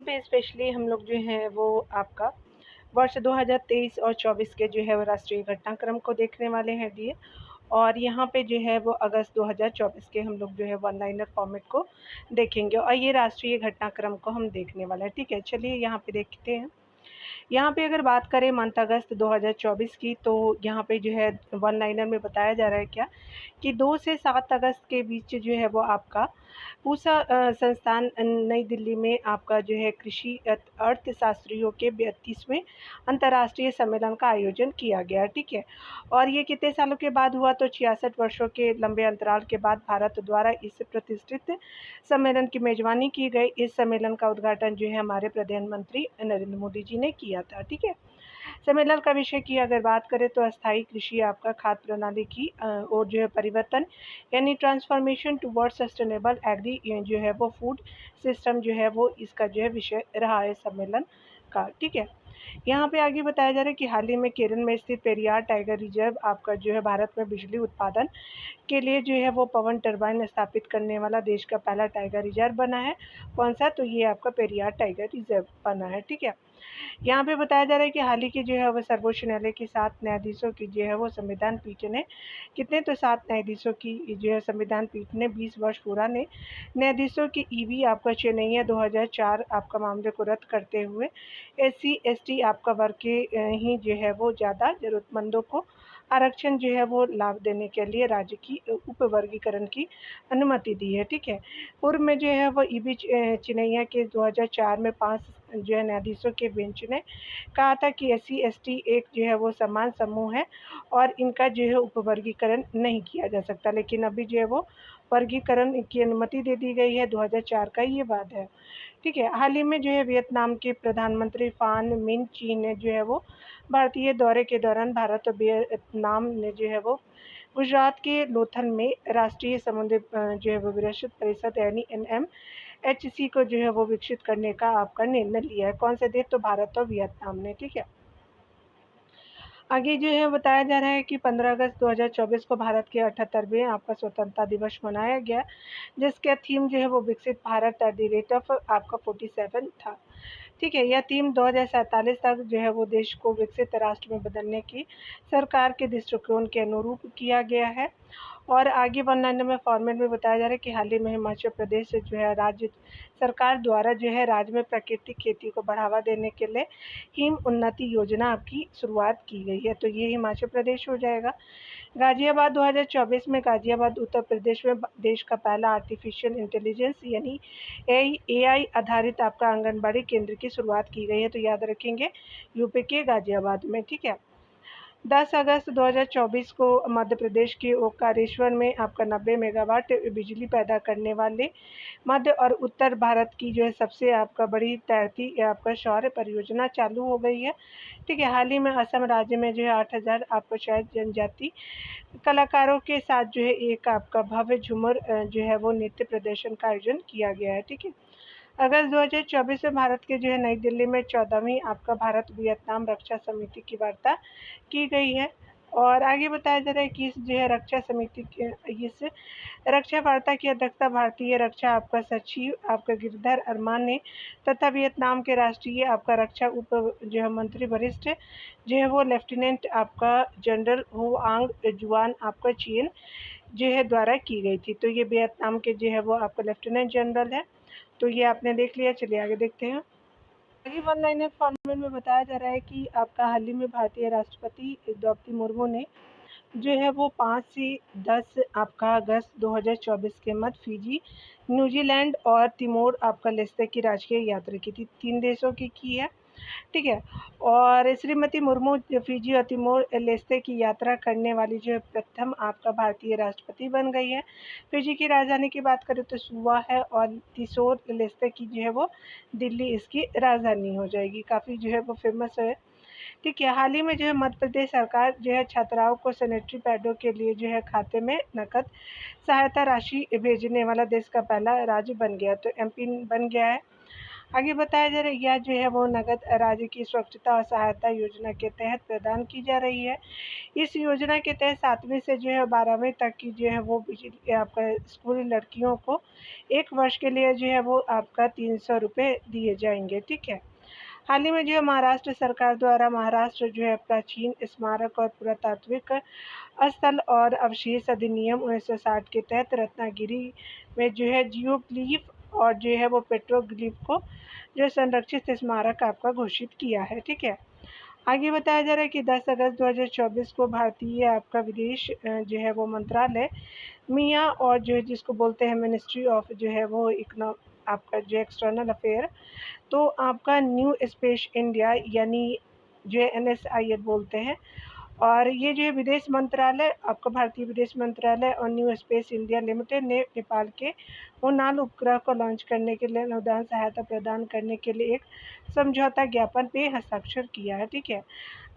पे स्पेशली हम लोग जो है वो आपका वर्ष 2023 और 24 के जो है वो राष्ट्रीय घटनाक्रम को देखने वाले हैं डियर। और यहाँ पे जो है वो अगस्त 2024 के हम लोग जो है वन लाइनर फॉर्मेट को देखेंगे और ये राष्ट्रीय घटनाक्रम को हम देखने वाले हैं। ठीक है, चलिए यहाँ पे देखते हैं। यहाँ पे अगर बात करें मंथ अगस्त 2024 की, तो यहाँ पे जो है वन लाइनर में बताया जा रहा है क्या कि 2 से 7 अगस्त के बीच जो है वो आपका पूसा संस्थान नई दिल्ली में आपका जो है कृषि अर्थशास्त्रियों के 32वें अंतर्राष्ट्रीय सम्मेलन का आयोजन किया गया। ठीक है, और ये कितने सालों के बाद हुआ? तो 66 वर्षों के लंबे अंतराल के बाद भारत द्वारा इस प्रतिष्ठित सम्मेलन की मेजबानी की गई। इस सम्मेलन का उद्घाटन जो है हमारे प्रधानमंत्री नरेंद्र मोदी जी ने किया था। ठीक है, सम्मेलन का विषय की अगर बात करें तो अस्थायी कृषि आपका खाद्य प्रणाली की और जो है परिवर्तन, यानी ट्रांसफॉर्मेशन टुवर्ड सस्टेनेबल एग्री जो है वो फूड सिस्टम जो है वो इसका जो है विषय रहा है सम्मेलन का। ठीक है, यहाँ पे आगे बताया जा रहा है कि हाल ही में केरल में स्थित पेरियार टाइगर रिजर्व आपका जो है भारत में बिजली उत्पादन के लिए जो है वो पवन टरबाइन स्थापित करने वाला देश का पहला टाइगर रिजर्व बना है। कौन सा? तो ये आपका पेरियार टाइगर रिजर्व बना है। ठीक है, यहाँ पे बताया जा रहा है कि हाल ही की जो है वो सर्वोच्च न्यायालय की 7 न्यायाधीशों की जो है वो संविधान पीठ ने कितने? तो 7 न्यायाधीशों की जो है संविधान पीठ ने 20 वर्ष पुराने न्यायाधीशों की ईवी आपका चेन्नईया 2004 आपका मामले को रद्द करते हुए एससी एसटी आपका वर्ग के ही जो है वो ज़्यादा ज़रूरतमंदों को आरक्षण जो है वो लाभ देने के लिए राज्य की उपवर्गीकरण की अनुमति दी है। ठीक है, पूर्व में जो है वो ईवी चिनैया के 2004 में 5 जो है न्यायाधीशों के बेंच ने कहा था कि एससी एसटी एक जो है वो समान समूह है और इनका जो है उपवर्गीकरण नहीं किया जा सकता, लेकिन अभी जो है वो वर्गीकरण की अनुमति दे दी गई है। 2004 का ये बात है। ठीक है, हाल ही में जो है वियतनाम के प्रधानमंत्री फान मिन ची ने जो है वो भारतीय दौरे के दौरान भारत और वियतनाम ने जो है वो गुजरात के लोथल में राष्ट्रीय समुद्र जो है वो विरासत परिषद यानी एनएमएचसी को जो है वो विकसित करने का आपका निर्णय लिया है। कौन से देश? तो भारत और वियतनाम ने। ठीक है, आगे जो है बताया जा रहा है कि 15 अगस्त 2024 को भारत के 78वें आपका स्वतंत्रता दिवस मनाया गया, जिसका थीम जो है वो विकसित Bharat at the rate of आपका 47 था। ठीक है, यह थीम 2047 तक जो है वो देश को विकसित राष्ट्र में बदलने की सरकार के दृष्टिकोण के अनुरूप किया गया है। और आगे 199 फॉर्मेट में बताया जा रहा है कि हाल ही में हिमाचल प्रदेश से जो है राज्य सरकार द्वारा जो है राज्य में प्राकृतिक खेती को बढ़ावा देने के लिए हिम उन्नति योजना आपकी शुरुआत की गई है। तो ये हिमाचल प्रदेश हो जाएगा। गाजियाबाद 2024 में गाजियाबाद उत्तर प्रदेश में देश का पहला आर्टिफिशियल इंटेलिजेंस यानी एआई आधारित आपका आंगनबाड़ी केंद्र की शुरुआत की गई है। तो याद रखेंगे यूपी के गाजियाबाद में। ठीक है, 10 अगस्त 2024 को मध्य प्रदेश के ओंकारेश्वर में आपका 90 मेगावाट बिजली पैदा करने वाले मध्य और उत्तर भारत की जो है सबसे आपका बड़ी तैरती आपका सौर परियोजना चालू हो गई है। ठीक है, हाल ही में असम राज्य में जो है 8000 आपको शायद जनजाति कलाकारों के साथ जो है एक आपका भव्य झूमर जो है वो नृत्य प्रदर्शन का आयोजन किया गया है। ठीक है, अगस्त 2024 में भारत के जो है नई दिल्ली में 14वीं आपका भारत वियतनाम रक्षा समिति की वार्ता की गई है। और आगे बताया जा रहा है कि इस जो है रक्षा समिति के इस रक्षा वार्ता की अध्यक्षता भारतीय रक्षा आपका सचिव आपका गिरधर अरमान ने तथा वियतनाम के राष्ट्रीय आपका रक्षा उप जो है मंत्री वरिष्ठ जो है वो लेफ्टिनेंट आपका जनरल हो आंग जुआन आपका चीन जो है द्वारा की गई थी। तो ये वियतनाम के जो है वो आपका लेफ्टिनेंट जनरल है। तो ये आपने देख लिया, चलिए आगे देखते हैं। आगे वन लाइनर फॉर्मेट में बताया जा रहा है कि आपका हाल ही में भारतीय राष्ट्रपति द्रौपदी मुर्मू ने जो है वो 5 से 10 आपका अगस्त 2024 के मध्य फिजी, न्यूजीलैंड और तिमोर आपका लेस्ते की राजकीय यात्रा की थी। 3 देशों की है। ठीक है, और श्रीमती मुर्मू फिजी और तिमोर लेस्ते की यात्रा करने वाली जो प्रथम आपका भारतीय राष्ट्रपति बन गई है। फिजी की राजधानी की बात करें तो सुवा है और तिमोर लेस्ते की जो है वो दिल्ली इसकी राजधानी हो जाएगी। काफ़ी जो है वो फेमस है। ठीक है, हाल ही में जो है मध्य प्रदेश सरकार जो है छात्राओं को सैनिटरी पैडों के लिए जो है खाते में नकद सहायता राशि भेजने वाला देश का पहला राज्य बन गया। तो एमपी बन गया है। आगे बताया जा रहा है यह जो है वो नगद राज्य की सुरक्षिता और सहायता योजना के तहत प्रदान की जा रही है। इस योजना के तहत 7वीं से जो है 12वीं तक की जो है वो आपका स्कूली लड़कियों को 1 वर्ष के लिए जो है वो आपका 300 रुपये दिए जाएंगे। ठीक है। हाल ही में जो है महाराष्ट्र सरकार द्वारा महाराष्ट्र जो है प्राचीन स्मारक और पुरातात्विक स्थल और अवशेष अधिनियम 1960 के तहत रत्नागिरी में जो है जियोग्लिफ और जो है वो पेट्रोग्लिफ को जो संरक्षित स्मारक आपका घोषित किया है। ठीक है। आगे बताया जा रहा है कि 10 अगस्त 2024 को भारतीय आपका विदेश जो है वो मंत्रालय मियाँ और जो है जिसको बोलते हैं मिनिस्ट्री ऑफ जो है वो आपका जो एक्सटर्नल अफेयर, तो आपका न्यू स्पेस इंडिया यानी जो है NSIL बोलते हैं, और ये जो है विदेश मंत्रालय आपका भारतीय विदेश मंत्रालय और न्यू स्पेस इंडिया लिमिटेड ने नेपाल के उड़ान उपग्रह को लॉन्च करने के लिए अनुदान सहायता प्रदान करने के लिए एक समझौता ज्ञापन पे हस्ताक्षर किया है। ठीक है।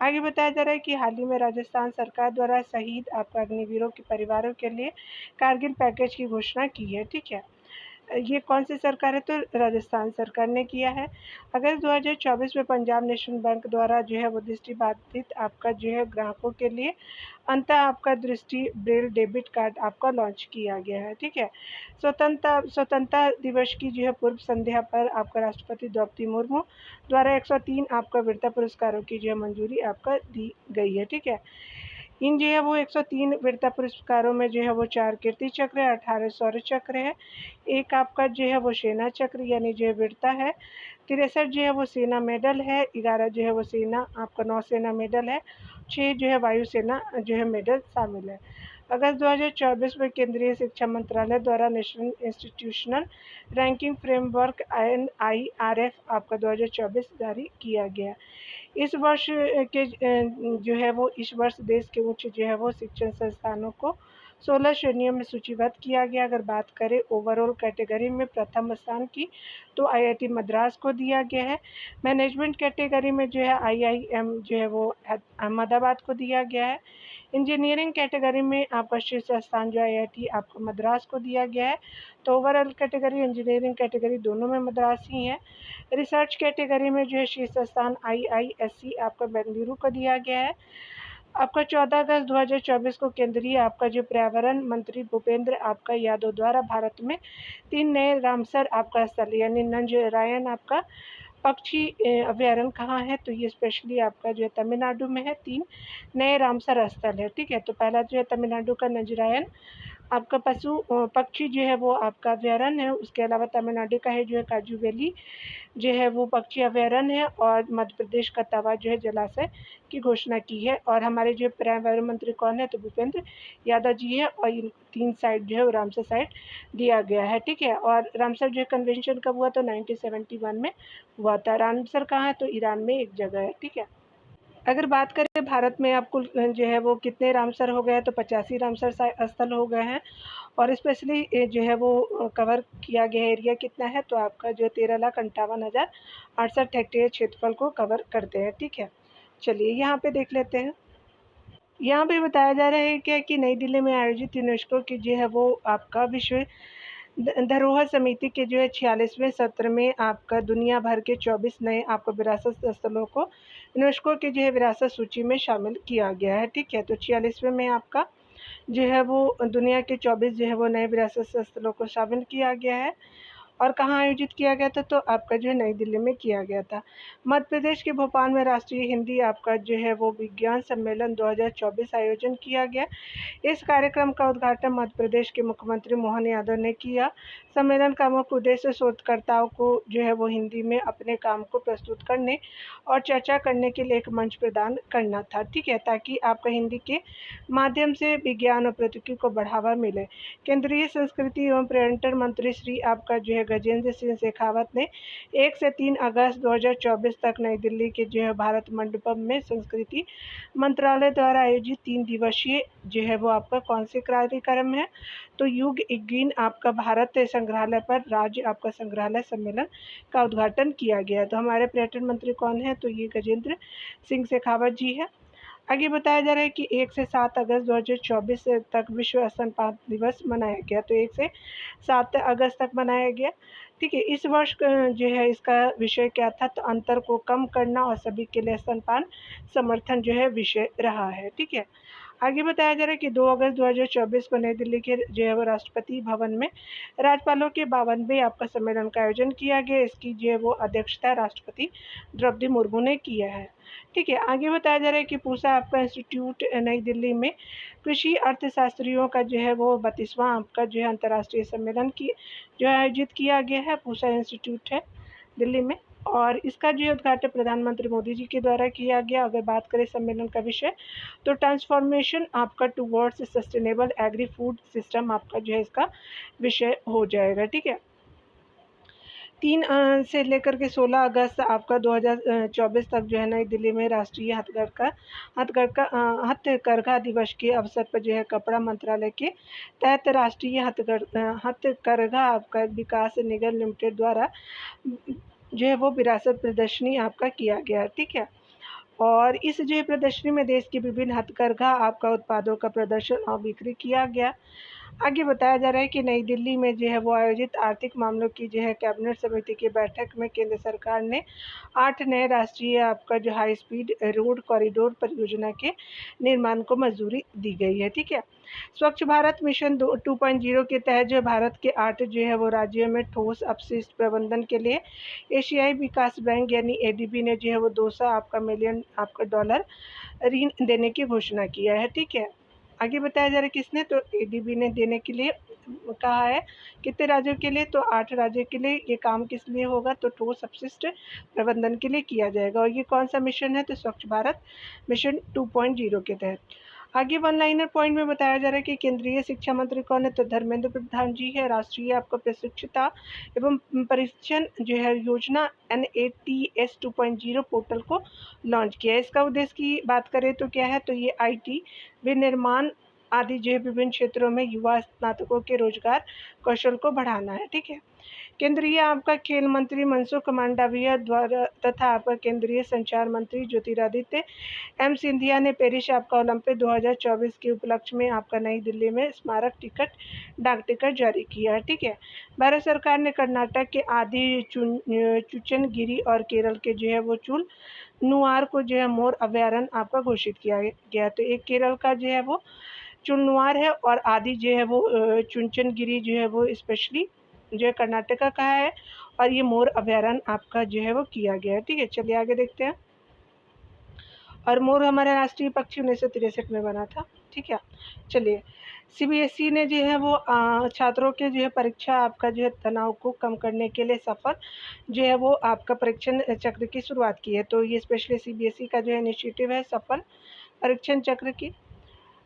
आगे बताया जा रहा है कि हाल ही में राजस्थान सरकार द्वारा शहीद आपका अग्निवीरों के परिवारों के लिए कारगिल पैकेज की घोषणा की है। ठीक है। ये कौन सी सरकार है? तो राजस्थान सरकार ने किया है। अगस्त 2024 में पंजाब नेशनल बैंक द्वारा जो है वो दृष्टिबाधित आपका जो है ग्राहकों के लिए अंतः आपका दृष्टि ब्रेल डेबिट कार्ड आपका लॉन्च किया गया है। ठीक है। स्वतंत्रता दिवस की जो है पूर्व संध्या पर आपका राष्ट्रपति द्रौपदी मुर्मू द्वारा 103 आपका वीरता पुरस्कारों की जो है मंजूरी आपका दी गई है। ठीक है। इन जो है वो 103 वीरता पुरस्कारों में जो है वो 4 कीर्ति चक्र है, 18 शौर्य चक्र है, एक आपका जो है वो सेना चक्र यानी जो है वीरता है, 63 जो है वो सेना मेडल है, 11 जो है वो सेना आपका नौसेना मेडल है, 6 जो है वायुसेना जो है मेडल शामिल है। अगस्त 2024 में केंद्रीय शिक्षा मंत्रालय द्वारा national institutional ranking framework NIRF आपका 2024 जारी किया गया। इस वर्ष के जो है वो इस वर्ष देश के उच्च जो है वो शिक्षण संस्थानों को 16 श्रेणियों में सूचीबद्ध किया गया। अगर बात करें ओवरऑल कैटेगरी में प्रथम स्थान की तो IIT मद्रास को दिया गया है। मैनेजमेंट कैटेगरी में जो है IIM जो है वो अहमदाबाद को दिया गया है। इंजीनियरिंग कैटेगरी में आपका शीर्ष स्थान जो IIT आपको मद्रास को दिया गया है। तो ओवरऑल कैटेगरी इंजीनियरिंग कैटेगरी दोनों में मद्रास ही है। रिसर्च कैटेगरी में जो है शीर्ष स्थान IISc आपका बेंगलुरु को दिया गया है। आपका 14 अगस्त 2024 को केंद्रीय आपका जो पर्यावरण मंत्री भूपेंद्र आपका यादव द्वारा भारत में 3 नए रामसर आपका स्थल यानी नंजरायन आपका पक्षी अभ्यारण्य कहाँ है? तो ये स्पेशली आपका जो है तमिलनाडु में है। 3 नए रामसर स्थल है। ठीक है। तो पहला जो है तमिलनाडु का नंजरायन आपका पक्षी जो है वो आपका अभ्यारण्य है। उसके अलावा तमिलनाडु का है जो है काजू वैली जो है वो पक्षी अभ्यारण्य है, और मध्य प्रदेश का तवा जो है जलाशय की घोषणा की है। और हमारे जो पर्यावरण मंत्री कौन है? तो भूपेंद्र यादव जी है। और इन 3 साइट जो है वो रामसर साइट दिया गया है। ठीक है। और रामसर जो है कन्वेंशन कब हुआ? तो 1971 में हुआ था। रामसर कहाँ है? तो ईरान में एक जगह है। ठीक है। अगर बात करें भारत में अब कुल जो है वो कितने रामसर हो गए हैं, तो 85 रामसर स्थल हो गए हैं। और स्पेशली जो है वो कवर किया गया एरिया कितना है? तो आपका जो 13,58,068 हेक्टेयर क्षेत्रफल को कवर करते हैं। ठीक है। चलिए यहाँ पे देख लेते हैं। यहाँ पे बताया जा रहा है क्या कि नई दिल्ली में आयोजित यूनेस्को की जो है वो आपका विश्व धरोहर समिति के जो है 46वें सत्र में आपका दुनिया भर के 24 नए आपको विरासत स्थलों को यूनेस्को की जो है विरासत सूची में शामिल किया गया है। ठीक है। तो 46वें में आपका जो है वो दुनिया के 24 जो है वो नए विरासत स्थलों को शामिल किया गया है। और कहाँ आयोजित किया गया था? तो आपका जो है नई दिल्ली में किया गया था। मध्य प्रदेश के भोपाल में राष्ट्रीय हिंदी आपका जो है वो विज्ञान सम्मेलन 2024 आयोजन किया गया। इस कार्यक्रम का उद्घाटन मध्य प्रदेश के मुख्यमंत्री मोहन यादव ने किया। सम्मेलन का मुख्य उद्देश्य शोधकर्ताओं को जो है वो हिंदी में अपने काम को प्रस्तुत करने और चर्चा करने के लिए एक मंच प्रदान करना था। ठीक है। ताकि आपका हिंदी के माध्यम से विज्ञान और प्रौद्योगिकी को बढ़ावा मिले। केंद्रीय संस्कृति एवं पर्यटन मंत्री श्री आपका जो है गजेंद्र सिंह शेखावत ने 1 से 3 अगस्त 2024 तक नई दिल्ली के जो है भारत मंडपम में संस्कृति मंत्रालय द्वारा आयोजित 3 दिवसीय जो है वो आपका कौन से कार्यक्रम है? तो युग इग्गिन आपका भारत संग्रहालय पर राज्य आपका संग्रहालय सम्मेलन का उद्घाटन किया गया। तो हमारे पर्यटन मंत्री कौन है? तो ये गजेंद्र सिंह शेखावत जी है। आगे बताया जा रहा है कि 1 से 7 अगस्त 2024 तक विश्व स्तनपान दिवस मनाया गया। तो 1 से 7 अगस्त तक मनाया गया। ठीक है, इस वर्ष जो है इसका विषय क्या था, तो अंतर को कम करना और सभी के लिए स्तनपान समर्थन जो है विषय रहा है। ठीक है, आगे बताया जा रहा है कि 2 अगस्त 2024 को नई दिल्ली के जो है वो राष्ट्रपति भवन में राज्यपालों के 52वें आपका सम्मेलन का आयोजन किया गया। इसकी जो है वो अध्यक्षता राष्ट्रपति द्रौपदी मुर्मू ने किया है। ठीक है, आगे बताया जा रहा है कि पूसा आपका इंस्टीट्यूट नई दिल्ली में कृषि अर्थशास्त्रियों का जो है वो 32वां आपका जो है अंतर्राष्ट्रीय सम्मेलन की जो है आयोजित किया गया है। पूसा इंस्टीट्यूट है दिल्ली में, और इसका जो है उद्घाटन प्रधानमंत्री मोदी जी के द्वारा किया गया। अगर बात करें सम्मेलन का विषय, तो ट्रांसफॉर्मेशन आपका towards sustainable agri food system आपका जो है इसका विषय हो जाएगा। ठीक है, 3 से लेकर के 16 अगस्त आपका 2024 तक जो है नई दिल्ली में राष्ट्रीय हथकरघा दिवस के अवसर पर जो है कपड़ा मंत्रालय के तहत राष्ट्रीय हथकरघा आपका विकास निगम लिमिटेड द्वारा जो है वो विरासत प्रदर्शनी आपका किया गया। ठीक है, और इस जो है प्रदर्शनी में देश की विभिन्न हथकरघा आपका उत्पादों का प्रदर्शन और बिक्री किया गया। आगे बताया जा रहा है कि नई दिल्ली में जो है वो आयोजित आर्थिक मामलों की जो है कैबिनेट समिति की बैठक में केंद्र सरकार ने 8 नए राष्ट्रीय आपका जो हाई स्पीड रोड कॉरिडोर परियोजना के निर्माण को मंजूरी दी गई है। ठीक है, स्वच्छ भारत मिशन 2.0 के तहत जो भारत के 8 जो है वो राज्यों में ठोस अपशिष्ट प्रबंधन के लिए एशियाई विकास बैंक यानी एडीबी ने जो है वो 200 आपका मिलियन आपका डॉलर ऋण देने की घोषणा किया है। ठीक है, आगे बताया जा रहा है किसने, तो एडीबी ने देने के लिए कहा है। कितने राज्यों के लिए, तो 8 राज्यों के लिए। ये काम किस लिए होगा, तो ठोस अपशिष्ट प्रबंधन के लिए किया जाएगा। और ये कौन सा मिशन है, तो स्वच्छ भारत मिशन 2.0 के तहत। आगे वन लाइनर पॉइंट में बताया जा रहा है कि केंद्रीय शिक्षा मंत्री कौन है, तो धर्मेंद्र प्रधान जी है। राष्ट्रीय आपका प्रशिक्षता एवं परीक्षण जो है योजना NATS 2.0 पोर्टल को लॉन्च किया है। इसका उद्देश्य की बात करें तो क्या है, तो ये IT विनिर्माण आदि जो है विभिन्न क्षेत्रों में युवा स्नातकों के रोजगार कौशल को बढ़ाना है। ठीक है, केंद्रीय आपका खेल मंत्री मनसुख मांडविया द्वारा तथा आपका केंद्रीय संचार मंत्री ज्योतिरादित्य सिंधिया ने पेरिस आपका ओलंपिक 2024 के उपलक्ष्य में आपका नई दिल्ली में स्मारक डाक टिकट जारी किया है। ठीक है, भारत सरकार ने कर्नाटक के आदि चुचनगिरी और केरल के जो है वो चुल नुआर को जो है मोर अभ्यारण्य आपका घोषित किया गया। तो एक केरल का जो है वो चुलनुआर है, और आदि जो है वो चुनचनगिरी जो है वो स्पेशली जो है कर्नाटका का है, और ये मोर अभ्यारण्य आपका जो है वो किया गया है। ठीक है, चलिए आगे देखते हैं। और मोर हमारा राष्ट्रीय पक्षी 1963 में बना था। ठीक है, चलिए CBSE ने जो है वो छात्रों के जो है परीक्षा आपका जो है तनाव को कम करने के लिए सफल जो है वो आपका परीक्षण चक्र की शुरुआत की है। तो ये स्पेशली CBSE का जो है इनिशिएटिव है सफल परीक्षण चक्र की।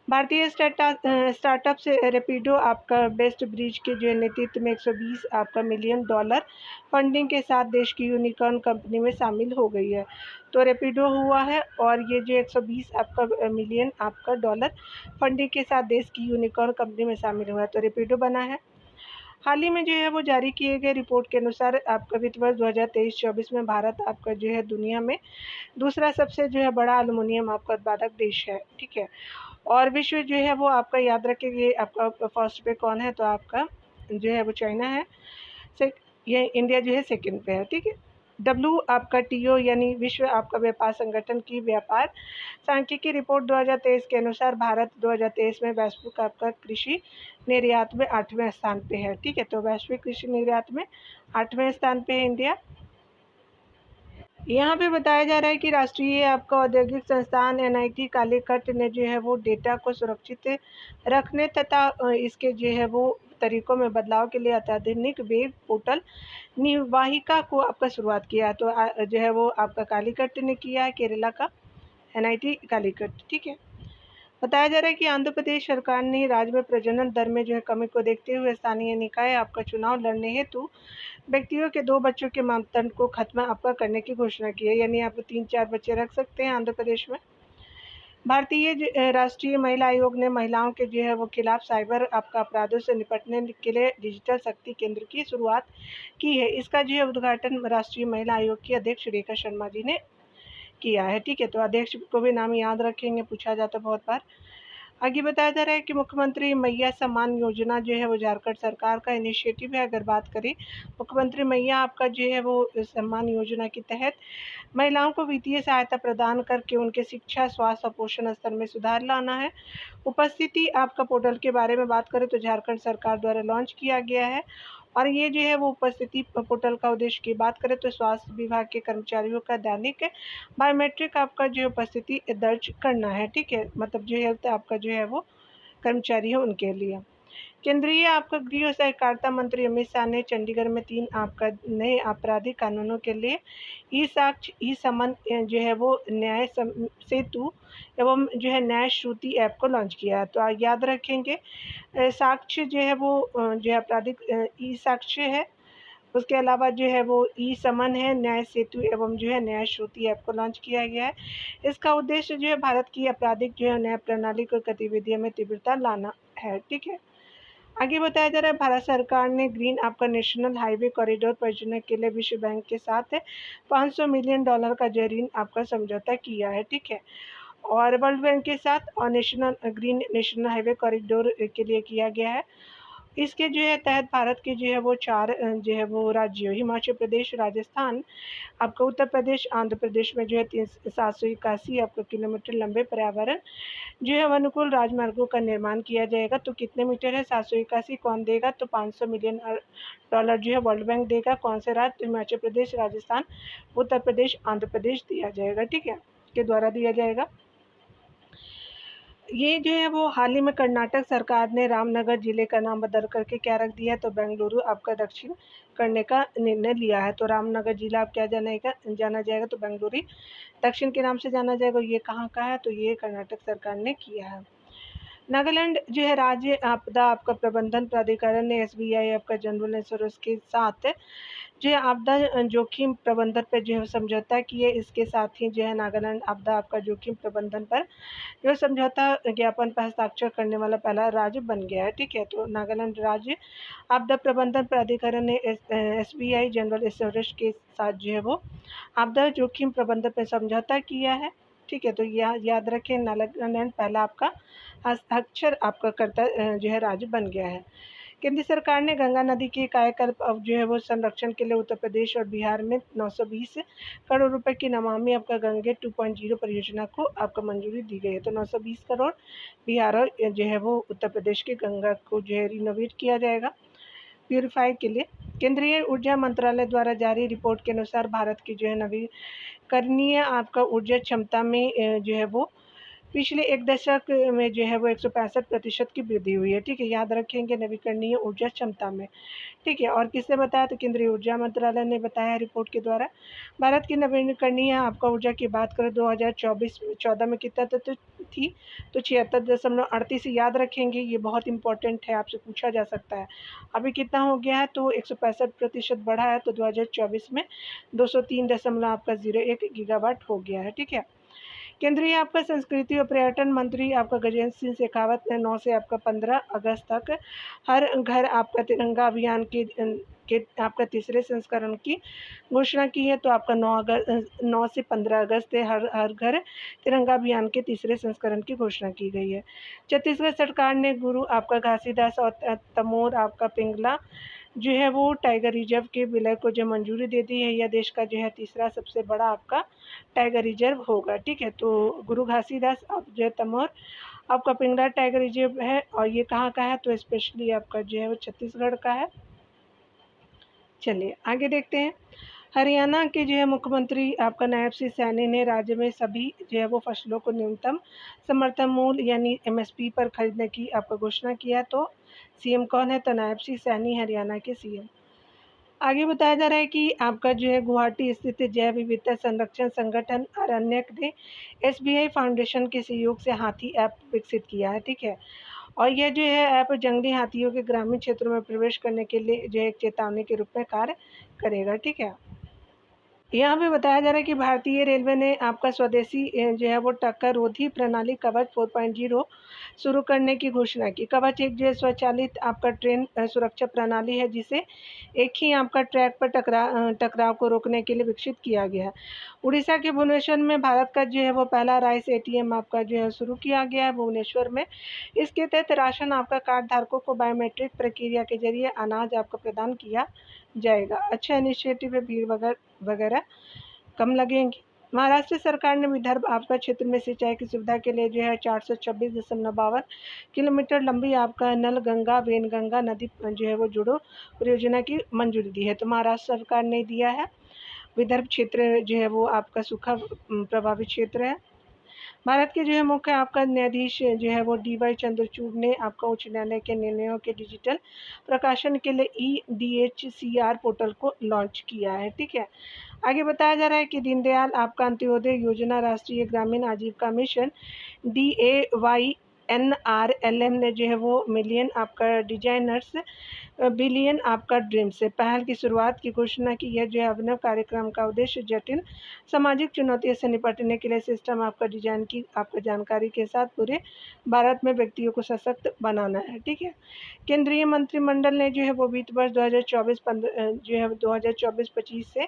भारतीय स्टार्टअप से रैपिडो आपका बेस्ट ब्रिज के जो है नेतृत्व में 120 आपका मिलियन डॉलर फंडिंग के साथ देश की यूनिकॉर्न कंपनी में शामिल हो गई है। तो रैपिडो हुआ है, और ये जो 120 आपका मिलियन आपका डॉलर फंडिंग के साथ देश की यूनिकॉर्न कंपनी में शामिल हुआ है, तो रैपिडो बना है। हाल ही में जो है वो जारी किए गए रिपोर्ट के अनुसार आपका वित्त वर्ष 2023-24 में भारत आपका जो है दुनिया में दूसरा सबसे जो है बड़ा एल्युमिनियम आपका उत्पादक देश है। ठीक है, और विश्व जो है वो आपका याद रखिए आपका फर्स्ट पे कौन है, तो आपका जो है वो चाइना है। ये इंडिया जो है सेकंड पे है। ठीक है, WTO यानी विश्व आपका व्यापार संगठन की व्यापार सांख्यिकी रिपोर्ट 2023 के अनुसार भारत 2023 में वैश्विक आपका कृषि निर्यात में 8वें स्थान पे है। ठीक है, तो वैश्विक कृषि निर्यात में 8वें स्थान पे है इंडिया। यहाँ पे बताया जा रहा है कि राष्ट्रीय आपका औद्योगिक संस्थान NIT कालीकट ने जो है वो डेटा को सुरक्षित रखने तथा इसके जो है वो तरीकों में बदलाव के लिए अत्याधुनिक वेब पोर्टल निवाहिका को आपका शुरुआत किया। तो जो है वो आपका कालीकट ने किया है, केरला का NIT कालीकट। ठीक है, बताया जा रहा है कि आंध्र प्रदेश सरकार ने राज्य में प्रजनन दर में जो है कमी को देखते हुए स्थानीय निकाय आपका चुनाव लड़ने हेतु व्यक्तियों के 2 बच्चों के मापदंड को खत्म आपका करने की घोषणा की है, यानी आप 3-4 बच्चे रख सकते हैं आंध्र प्रदेश में। भारतीय राष्ट्रीय महिला आयोग ने महिलाओं के जो है वो खिलाफ साइबर आपका अपराधों से निपटने के लिए डिजिटल शक्ति केंद्र की शुरुआत की है। इसका जो है उद्घाटन राष्ट्रीय महिला आयोग की अध्यक्ष रेखा शर्मा जी ने किया है। ठीक है, तो अध्यक्ष को भी नाम याद रखेंगे, पूछा जाता है बहुत बार। आगे बताया जा रहा है कि मुख्यमंत्री मैया सम्मान योजना जो है वो झारखंड सरकार का इनिशिएटिव है। अगर बात करें मुख्यमंत्री मैया आपका जो है वो सम्मान योजना के तहत महिलाओं को वित्तीय सहायता प्रदान करके उनके शिक्षा, स्वास्थ्य और पोषण स्तर में सुधार लाना है। उपस्थिति आपका पोर्टल के बारे में बात करें तो झारखंड सरकार द्वारा लॉन्च किया गया है और ये जो है वो उपस्थिति पोर्टल का उद्देश्य की बात करें तो स्वास्थ्य विभाग के कर्मचारियों का दैनिक बायोमेट्रिक आपका जो उपस्थिति दर्ज करना है। ठीक है, मतलब जो हेल्थ आपका जो है वो कर्मचारी है उनके लिए। केंद्रीय आपका गृह और सहकारिता मंत्री अमित शाह ने चंडीगढ़ में 3 आपका नए आपराधिक कानूनों के लिए ई साक्ष्य, ई समन जो है वो न्याय सेतु एवं जो है न्याय श्रुति ऐप को लॉन्च किया है। तो आप याद रखेंगे साक्ष्य जो है वो जो है आपराधिक ई साक्ष्य है, उसके अलावा जो है वो ई समन है, न्याय सेतु एवं जो है न्याय श्रुति ऐप को लॉन्च किया गया है। इसका उद्देश्य जो है भारत की आपराधिक जो है न्याय प्रणाली को गतिविधियों में तीव्रता लाना है। ठीक है, आगे बताया जा रहा है भारत सरकार ने ग्रीन आपका नेशनल हाईवे कॉरिडोर परियोजना के लिए विश्व बैंक के साथ $500 मिलियन का जो ऋण आपका समझौता किया है। ठीक है, और वर्ल्ड बैंक के साथ और ग्रीन नेशनल हाईवे कॉरिडोर के लिए किया गया है। इसके जो है तहत भारत के जो है वो 4 जो है वो राज्यों हिमाचल प्रदेश, राजस्थान, आपका उत्तर प्रदेश, आंध्र प्रदेश में जो है 781 आपका किलोमीटर लंबे पर्यावरण जो है अनुकूल राजमार्गों का निर्माण किया जाएगा। तो कितने मीटर है? 781। कौन देगा? तो $500 मिलियन जो है वर्ल्ड बैंक देगा। कौन से राज्य? तो हिमाचल प्रदेश, राजस्थान, उत्तर प्रदेश, आंध्र प्रदेश दिया जाएगा। ठीक है, के द्वारा दिया जाएगा। ये जो है वो हाल ही में कर्नाटक सरकार ने रामनगर जिले का नाम बदल करके क्या रख दिया है? तो बेंगलुरु आपका दक्षिण करने का निर्णय लिया है। तो रामनगर जिला अब क्या जाना जाएगा? तो बेंगलुरु दक्षिण के नाम से जाना जाएगा। ये कहाँ का है? तो ये कर्नाटक सरकार ने किया है। नागालैंड जो है राज्य आपदा आपका प्रबंधन प्राधिकरण ने एसबीआई आपका जनरल इंश्योरेंस के साथ जो है आपदा जोखिम प्रबंधन पर जो है समझौता किए। इसके साथ ही जो है नागालैंड आपदा आपका जोखिम प्रबंधन पर जो समझौता ज्ञापन पर हस्ताक्षर करने वाला पहला राज्य बन गया है। ठीक है, तो नागालैंड राज्य आपदा प्रबंधन प्राधिकरण ने एसबीआई जनरल इंश्योरेंस के साथ जो है वो आपदा जोखिम प्रबंधन पर समझौता किया है। ठीक है, तो याद रखें नागालैंड पहला आपका हस्ताक्षर आपका करता जो है राज्य बन गया है। केंद्र सरकार ने गंगा नदी के कायाकल्प अब जो है वो संरक्षण के लिए उत्तर प्रदेश और बिहार में 920 करोड़ रुपए की नमामि आपका गंगे 2.0 परियोजना को आपका मंजूरी दी गई है। तो 920 करोड़ बिहार और जो है वो उत्तर प्रदेश की गंगा को जो है रिनोवेट किया जाएगा प्यूरिफाई के लिए। केंद्रीय ऊर्जा मंत्रालय द्वारा जारी रिपोर्ट के अनुसार भारत की जो है नवीकरणीय आपका ऊर्जा क्षमता में जो है वो पिछले 1 दशक में जो है वो 165% की वृद्धि हुई है। ठीक है, याद रखेंगे नवीकरणीय ऊर्जा क्षमता में। ठीक है, और किसने बताया? तो केंद्रीय ऊर्जा मंत्रालय ने बताया रिपोर्ट के द्वारा। भारत की नवीकरणीय आपका ऊर्जा की बात करें 2024-14 में कितना थी? तो 76.38। याद रखेंगे, ये बहुत इंपॉर्टेंट है, आपसे पूछा जा सकता है। अभी कितना हो गया है? तो 165% बढ़ा है। तो 2024 में 203.01 गीगावाट हो गया है। ठीक है, केंद्रीय आपका संस्कृति और पर्यटन मंत्री आपका गजेंद्र सिंह शेखावत ने 9 से आपका 15 अगस्त तक हर घर आपका तिरंगा अभियान के आपका तीसरे संस्करण की घोषणा की है। तो आपका 9 से 15 अगस्त हर घर तिरंगा अभियान के तीसरे संस्करण की घोषणा की गई है। छत्तीसगढ़ सरकार ने गुरु आपका घासीदास और तमोर आपका पिंगला जो है वो टाइगर रिजर्व के विलय को जो मंजूरी दे दी है। यह देश का जो है तीसरा सबसे बड़ा आपका टाइगर रिजर्व होगा। ठीक है, तो गुरु घासीदास अब जो है तमोर आपका पिंगला टाइगर रिजर्व है और ये कहाँ का है? तो स्पेशली आपका जो है वो छत्तीसगढ़ का है। चलिए आगे देखते हैं। हरियाणा के जो है मुख्यमंत्री आपका नायब सिंह सैनी ने राज्य में सभी जो है वो फसलों को न्यूनतम समर्थन मूल्य यानी एमएसपी पर खरीदने की आपका घोषणा किया। तो सीएम कौन है? तो नायब सिंह सैनी हरियाणा के सीएम। आगे बताया जा रहा है कि आपका जो है गुवाहाटी स्थित जैव विविधता संरक्षण संगठन अरण्यक ने एसबीआई फाउंडेशन के सहयोग से हाथी ऐप विकसित किया है। ठीक है, और यह जो है ऐप जंगली हाथियों के ग्रामीण क्षेत्रों में प्रवेश करने के लिए जो है एक चेतावनी के रूप में कार्य करेगा। ठीक है, यहाँ पे बताया जा रहा है कि भारतीय रेलवे ने आपका स्वदेशी जो है वो टक्कर रोधी प्रणाली कवच 4.0 शुरू करने की घोषणा की। कवच एक जो है स्वचालित आपका ट्रेन सुरक्षा प्रणाली है, जिसे एक ही आपका ट्रैक पर टकराव को रोकने के लिए विकसित किया गया है। उड़ीसा के भुवनेश्वर में भारत का जो है वो पहला राइस एटीएम आपका जो है शुरू किया गया है भुवनेश्वर में। इसके तहत राशन आपका कार्ड धारकों को बायोमेट्रिक प्रक्रिया के जरिए अनाज आपको प्रदान किया जाएगा। अच्छा इनिशिएटिव है, भीड़ वगैरह कम लगेंगी। महाराष्ट्र सरकार ने विदर्भ आपका क्षेत्र में सिंचाई की सुविधा के लिए जो है 426.52 किलोमीटर लंबी आपका नल गंगा वेनगंगा नदी जो है वो जोड़ो परियोजना की मंजूरी दी है। तो महाराष्ट्र सरकार ने दिया है। विदर्भ क्षेत्र जो है वो आपका सूखा प्रभावित क्षेत्र है। भारत के जो है मुख्य आपका न्यायाधीश जो है वो डी.वाई. चंद्रचूड़ ने आपका उच्च न्यायालय के निर्णयों के डिजिटल प्रकाशन के लिए ई-डीएच-सीआर पोर्टल को लॉन्च किया है। ठीक है, आगे बताया जा रहा है कि दीनदयाल आपका अंत्योदय योजना राष्ट्रीय ग्रामीण आजीविका मिशन DAYNRLM ने जो है वो मिलियन आपका डिजाइनर्स बिलियन आपका ड्रीम से पहल की शुरुआत की घोषणा की। यह जो है अभिनव कार्यक्रम का उद्देश्य जटिल सामाजिक चुनौतियों से निपटने के लिए सिस्टम आपका डिजाइन की आपका जानकारी के साथ पूरे भारत में व्यक्तियों को सशक्त बनाना है। ठीक है, केंद्रीय मंत्रिमंडल ने जो है वो वित्त वर्ष 2024-15 जो है 2024-25 से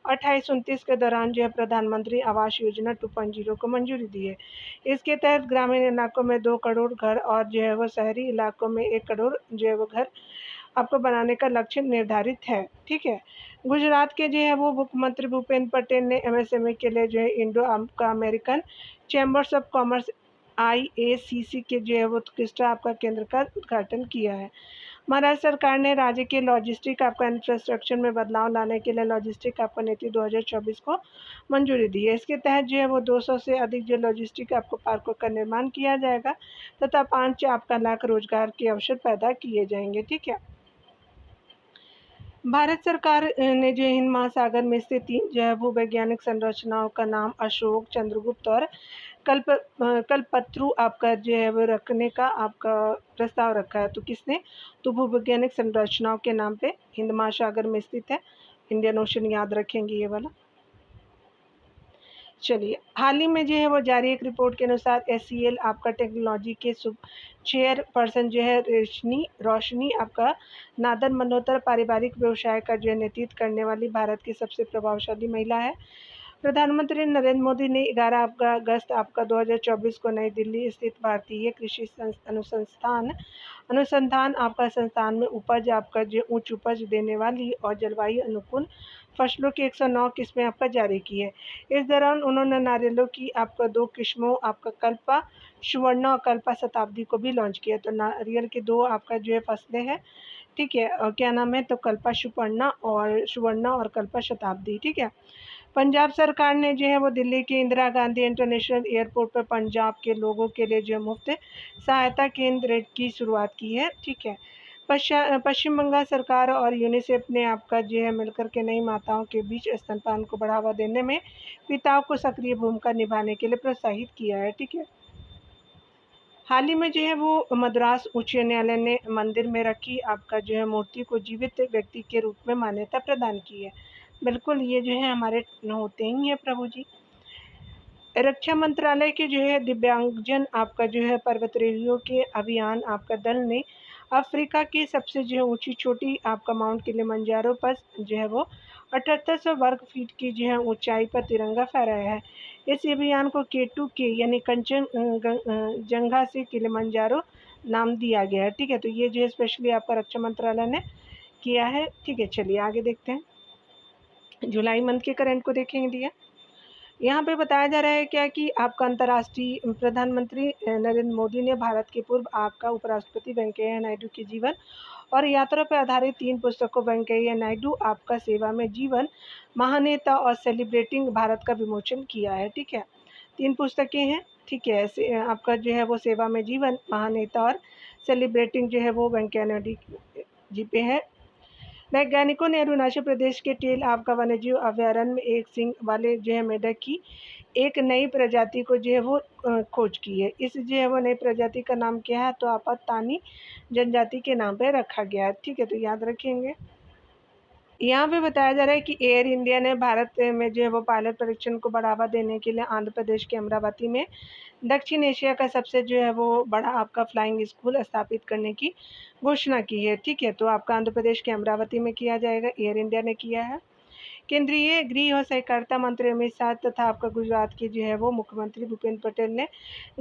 28-29 के दौरान जो है प्रधानमंत्री आवास योजना 2.0 को मंजूरी दी है। इसके तहत ग्रामीण इलाकों में 2 करोड़ घर और जो है वो शहरी इलाकों में 1 करोड़ जो है वो घर आपको बनाने का लक्ष्य निर्धारित है। ठीक है, गुजरात के जो है वो मुख्यमंत्री भूपेंद्र पटेल ने एमएसएमई के लिए जो है इंडो का American chambers of commerce IACC के जो है वो उत्कृष्ट आपका केंद्र का उद्घाटन किया है। महाराष्ट्र सरकार ने राज्य के लॉजिस्टिक आपका इंफ्रास्ट्रक्चर में बदलाव लाने के लिए लॉजिस्टिक आपका नीति 2024 को मंजूरी दी है। इसके तहत जो है वो 200 से अधिक जो लॉजिस्टिक आपको पार्कों का निर्माण किया जाएगा तथा 5 आपका लाख रोजगार के अवसर पैदा किए जाएंगे। ठीक है, भारत सरकार ने जो हिंद महासागर में स्थित 3 जो है भूवैज्ञानिक संरचनाओं का नाम अशोक, चंद्रगुप्त और कल्पतरु आपका जो है वो रखने का आपका प्रस्ताव रखा है। तो किसने? तो भूवैज्ञानिक संरचनाओं के नाम पे हिंद महासागर में स्थित है। इंडियन ओशन याद रखेंगे ये वाला। चलिए, हाल ही में जो है वो जारी एक रिपोर्ट के अनुसार SCL आपका टेक्नोलॉजी के चेयरपर्सन जो है रोशनी आपका नादर मल्होत्रा पारिवारिक व्यवसाय का जो है नेतृत्व करने वाली भारत की सबसे प्रभावशाली महिला है। प्रधानमंत्री नरेंद्र मोदी ने 11 अगस्त आपका 2024 को नई दिल्ली स्थित भारतीय कृषि अनुसंधान आपका संस्थान में उपज आपका जो उच्च उपज देने वाली और जलवायु अनुकूल फसलों की 109 किस्में आपका जारी की है। इस दौरान उन्होंने नारियलों की आपका 2 किस्मों आपका कल्पा सुवर्णा और कल्पा शताब्दी को भी लॉन्च किया। तो नारियल के 2 आपका जो है फसलें हैं। ठीक है, और क्या नाम है? तो कल्पा सुवर्णा और कल्पा शताब्दी। ठीक है, पंजाब सरकार ने जो है वो दिल्ली के इंदिरा गांधी इंटरनेशनल एयरपोर्ट पर पंजाब के लोगों के लिए जो मुफ्त सहायता केंद्र की शुरुआत की है। ठीक है, पश्चिम बंगाल सरकार और यूनिसेफ ने आपका जो है मिलकर के नई माताओं के बीच स्तनपान को बढ़ावा देने में पिताओं को सक्रिय भूमिका निभाने के लिए प्रोत्साहित किया है। ठीक है, हाल ही में जो है वो मद्रास उच्च न्यायालय ने मंदिर में रखी आपका जो है मूर्ति को जीवित व्यक्ति के रूप में मान्यता प्रदान की है। बिल्कुल, ये जो है हमारे होते ही हैं प्रभु जी। रक्षा मंत्रालय के जो है दिव्यांगजन आपका जो है पर्वतारोहियों के अभियान आपका दल ने अफ्रीका की सबसे जो है ऊंची चोटी आपका माउंट किलिमंजारो पर जो है वो 7800 वर्ग फीट की जो है ऊंचाई पर तिरंगा फहराया है। इस अभियान को K2K यानी कंचनजंगा से किलिमंजारो नाम दिया गया है। ठीक है, तो ये जो है स्पेशली आपका रक्षा मंत्रालय ने किया है। ठीक है, चलिए आगे देखते हैं। जुलाई मंथ के करंट को देखेंगे दिया। यहाँ पे बताया जा रहा है क्या कि आपका अंतर्राष्ट्रीय प्रधानमंत्री नरेंद्र मोदी ने भारत के पूर्व आपका उपराष्ट्रपति वेंकैया नायडू के जीवन और यात्रा पर आधारित 3 पुस्तकों वेंकैया नायडू आपका सेवा में जीवन, महानेता और सेलिब्रेटिंग भारत का विमोचन किया है। ठीक है, 3 पुस्तकें हैं। ठीक है, आपका जो है वो सेवा में जीवन, महानेता और सेलिब्रेटिंग जो है वो वेंकैया नायडू जी पे है। वैज्ञानिकों ने अरुणाचल प्रदेश के टेल आपका वन्यजीव अभयारण्य में एक सींग वाले जो है मेढक की एक नई प्रजाति को जो है वो खोज की है। इस जो है वो नई प्रजाति का नाम क्या है? तो आपातानी जनजाति के नाम पे रखा गया है। ठीक है, तो याद रखेंगे। यहाँ पे बताया जा रहा है कि एयर इंडिया ने भारत में जो है वो पायलट परीक्षण को बढ़ावा देने के लिए आंध्र प्रदेश के अमरावती में दक्षिण एशिया का सबसे जो है वो बड़ा आपका फ्लाइंग स्कूल स्थापित करने की घोषणा की है। ठीक है, तो आपका आंध्र प्रदेश के अमरावती में किया जाएगा, एयर इंडिया ने किया है। केंद्रीय गृह और सहकारिता मंत्री अमित शाह तथा आपका गुजरात के जो है वो मुख्यमंत्री भूपेंद्र पटेल ने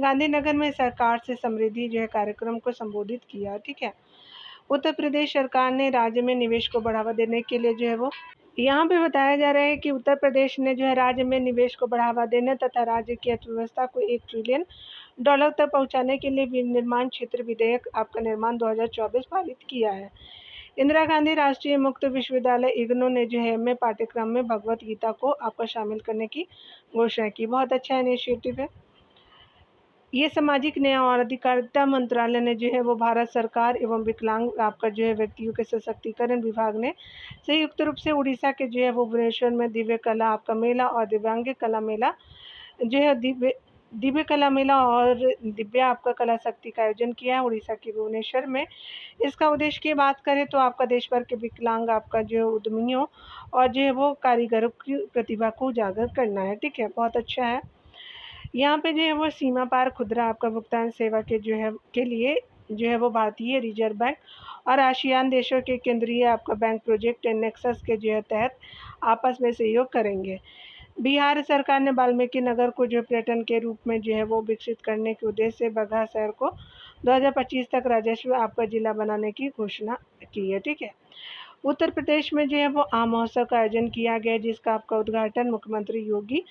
गांधीनगर में सरकार से समृद्धि जो है कार्यक्रम को संबोधित किया। ठीक है, उत्तर प्रदेश सरकार ने राज्य में निवेश को बढ़ावा देने के लिए जो है वो यहाँ पे बताया जा रहा है कि उत्तर प्रदेश ने जो है राज्य में निवेश को बढ़ावा देने तथा राज्य की अर्थव्यवस्था को $1 ट्रिलियन तक पहुंचाने के लिए विनिर्माण क्षेत्र विधेयक आपका निर्माण 2024 पारित किया है। इंदिरा गांधी राष्ट्रीय मुक्त विश्वविद्यालय इग्नू ने जो है एमए पाठ्यक्रम में भगवत गीता को आपका शामिल करने की घोषणा की। बहुत अच्छा इनिशिएटिव है। ये सामाजिक न्याय और अधिकारिता मंत्रालय ने जो है वो भारत सरकार एवं विकलांग आपका जो है व्यक्तियों के सशक्तिकरण विभाग ने संयुक्त रूप से उड़ीसा के जो है वो भुवनेश्वर में दिव्य कला आपका मेला और दिव्यांग कला मेला जो है दिव्य कला मेला और दिव्या आपका कला शक्ति का आयोजन किया है उड़ीसा के भुवनेश्वर में। इसका उद्देश्य की बात करें तो आपका देश भर के विकलांग आपका जो उद्यमियों और जो है वो कारीगरों की प्रतिभा को उजागर करना है। ठीक है, बहुत अच्छा है। यहाँ पे जो है वो सीमा पार खुदरा आपका भुगतान सेवा के जो है के लिए जो है वो भारतीय रिजर्व बैंक और आसियान देशों के केंद्रीय आपका बैंक प्रोजेक्ट नेक्सस के जो है तहत आपस में सहयोग करेंगे। बिहार सरकार ने वाल्मीकि नगर को जो पर्यटन के रूप में जो है वो विकसित करने के उद्देश्य से बगहा शहर को 2025 तक राजस्व आपका जिला बनाने की घोषणा की है। ठीक है, उत्तर प्रदेश में जो है वो आम महोत्सव का आयोजन किया गया जिसका आपका उद्घाटन मुख्यमंत्री योगी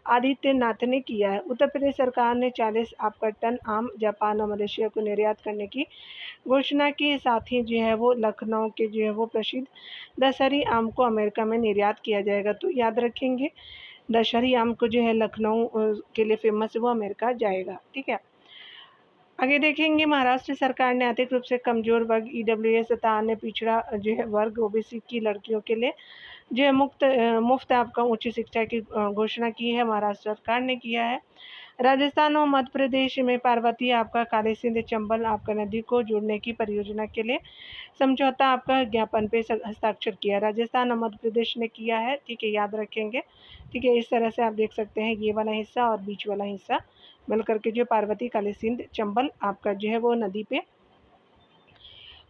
आदित्यनाथ ने किया है। उत्तर प्रदेश सरकार ने 40 आपका टन आम जापान और मलेशिया को निर्यात करने की घोषणा की। साथ ही जो है वो लखनऊ के जो है वो प्रसिद्ध दशहरी आम को अमेरिका में निर्यात किया जाएगा। तो याद रखेंगे, दशहरी आम को जो है लखनऊ के लिए फेमस है वो अमेरिका जाएगा। ठीक है, आगे देखेंगे महाराष्ट्र सरकार ने आर्थिक रूप से कमजोर वर्ग ईडब्ल्यूएस तथा अन्य पिछड़ा जो है वर्ग ओबीसी की लड़कियों के लिए जो है मुफ्त आपका उच्च शिक्षा की घोषणा की है, महाराष्ट्र सरकार ने किया है। राजस्थान और मध्य प्रदेश में पार्वती आपका काली सिंध चंबल आपका नदी को जोड़ने की परियोजना के लिए समझौता आपका ज्ञापन पे हस्ताक्षर किया, राजस्थान और मध्य प्रदेश ने किया है। ठीक है, याद रखेंगे। ठीक है, इस तरह से आप देख सकते हैं ये वाला हिस्सा और बीच वाला हिस्सा मिल करके जो पार्वती काली सिंध चंबल आपका जो है वो नदी पे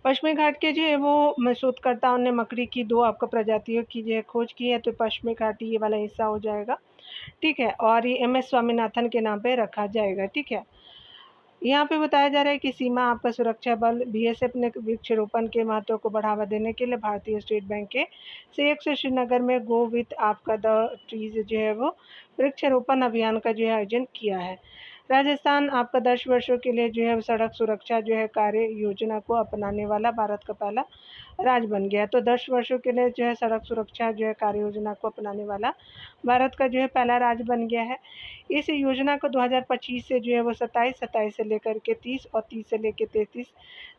पश्चिमी घाट के जो है वो शोधकर्ताओं ने मकड़ी की 2 आपका प्रजातियों की जो है खोज की है, तो पश्चिमी घाटी ये वाला हिस्सा हो जाएगा। ठीक है, और ये MS स्वामीनाथन के नाम पे रखा जाएगा। ठीक है, यहाँ पे बताया जा रहा है कि सीमा आपका सुरक्षा बल BSF ने वृक्षारोपण के महत्व को बढ़ावा देने के लिए भारतीय स्टेट बैंक के सहयोग से श्रीनगर में गो विथ आपका द ट्रीज जो है वो वृक्षारोपण अभियान का जो है आयोजन किया है। राजस्थान आपका 10 वर्षों के लिए जो है सड़क सुरक्षा जो है कार्य योजना को अपनाने वाला भारत का पहला राज्य बन गया। तो 10 वर्षों के लिए जो है सड़क सुरक्षा जो है कार्य योजना को अपनाने वाला भारत का जो है पहला राज्य बन गया है। इस योजना को 2025 से जो है वो 27 से लेकर के 30 और 30 से लेकर 33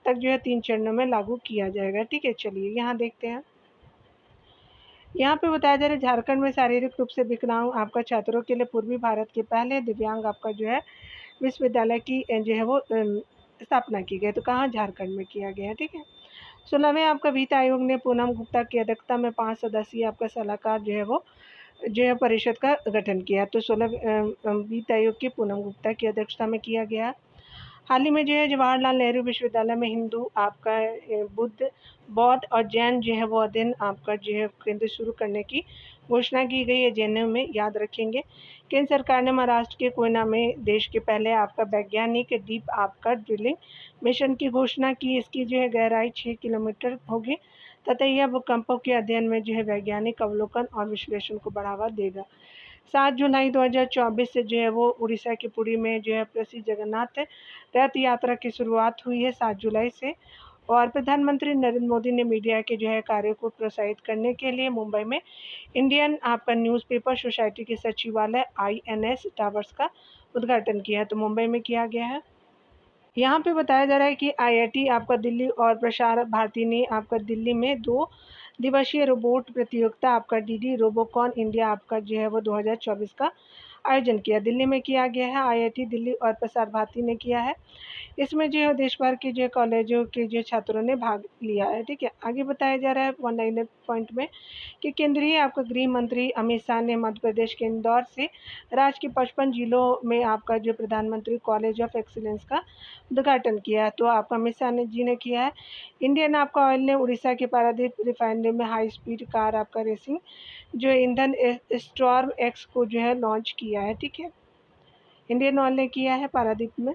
तक जो है 3 चरणों में लागू किया जाएगा। ठीक है, चलिए यहाँ देखते हैं। यहाँ पे बताया जा रहा है झारखंड में शारीरिक रूप से विकलांग आपका छात्रों के लिए पूर्वी भारत के पहले दिव्यांग आपका जो है विश्वविद्यालय की जो है वो स्थापना की गई। तो कहाँ, झारखंड में किया गया है। ठीक है, 16वें आपका वित्त आयोग ने पूनम गुप्ता की अध्यक्षता में 5 सदस्यीय आपका सलाहकार जो है परिषद का गठन किया। तो 16 वित्त आयोग की पूनम गुप्ता की अध्यक्षता में किया गया। हाल ही में जो है जवाहरलाल नेहरू विश्वविद्यालय में हिंदू आपका बुद्ध बौद्ध और जैन जो है वो अध्ययन आपका जो है केंद्र शुरू करने की घोषणा की गई है JNU में, याद रखेंगे। केंद्र सरकार ने महाराष्ट्र के कोयना में देश के पहले आपका वैज्ञानिक डीप आपका ड्रिलिंग मिशन की घोषणा की। इसकी जो है गहराई 6 किलोमीटर होगी तथा यह भूकंपों के अध्ययन में जो है वैज्ञानिक अवलोकन और विश्लेषण को बढ़ावा देगा। 7 जुलाई 2024 से जो है वो उड़ीसा के पुरी में जो है प्रसिद्ध जगन्नाथ रथ यात्रा की शुरुआत हुई है 7 जुलाई से। और प्रधानमंत्री नरेंद्र मोदी ने मीडिया के जो है कार्य को प्रोत्साहित करने के लिए मुंबई में इंडियन आपका न्यूज़पेपर सोसाइटी के सचिवालय INS टावर्स का उद्घाटन किया है। तो मुंबई में किया गया है। यहाँ पे बताया जा रहा है कि IIT आपका दिल्ली और प्रसार भारती ने आपका दिल्ली में 2 दिवसीय रोबोट प्रतियोगिता आपका DD रोबोकॉन इंडिया आपका जो है वो 2024 का आयोजन किया। दिल्ली में किया गया है, IIT दिल्ली और प्रसार भारती ने किया है। इसमें जो है देश भर के जो कॉलेजों के जो छात्रों ने भाग लिया है। ठीक है, आगे बताया जा रहा है 199 पॉइंट में कि केंद्रीय आपका गृह मंत्री अमित शाह ने मध्य प्रदेश के इंदौर से राज्य के 55 जिलों में आपका जो प्रधानमंत्री कॉलेज ऑफ एक्सीलेंस का उद्घाटन किया। तो आपका अमित शाह ने जी ने किया है। इंडियन आपका ऑयल ने उड़ीसा के पारादीप रिफाइनरी में हाई स्पीड कार आपका रेसिंग जो ईंधन स्टॉर्म एक्स को जो है लॉन्च किया है। ठीक है, इंडियन ऑयल ने किया है पारादीप में।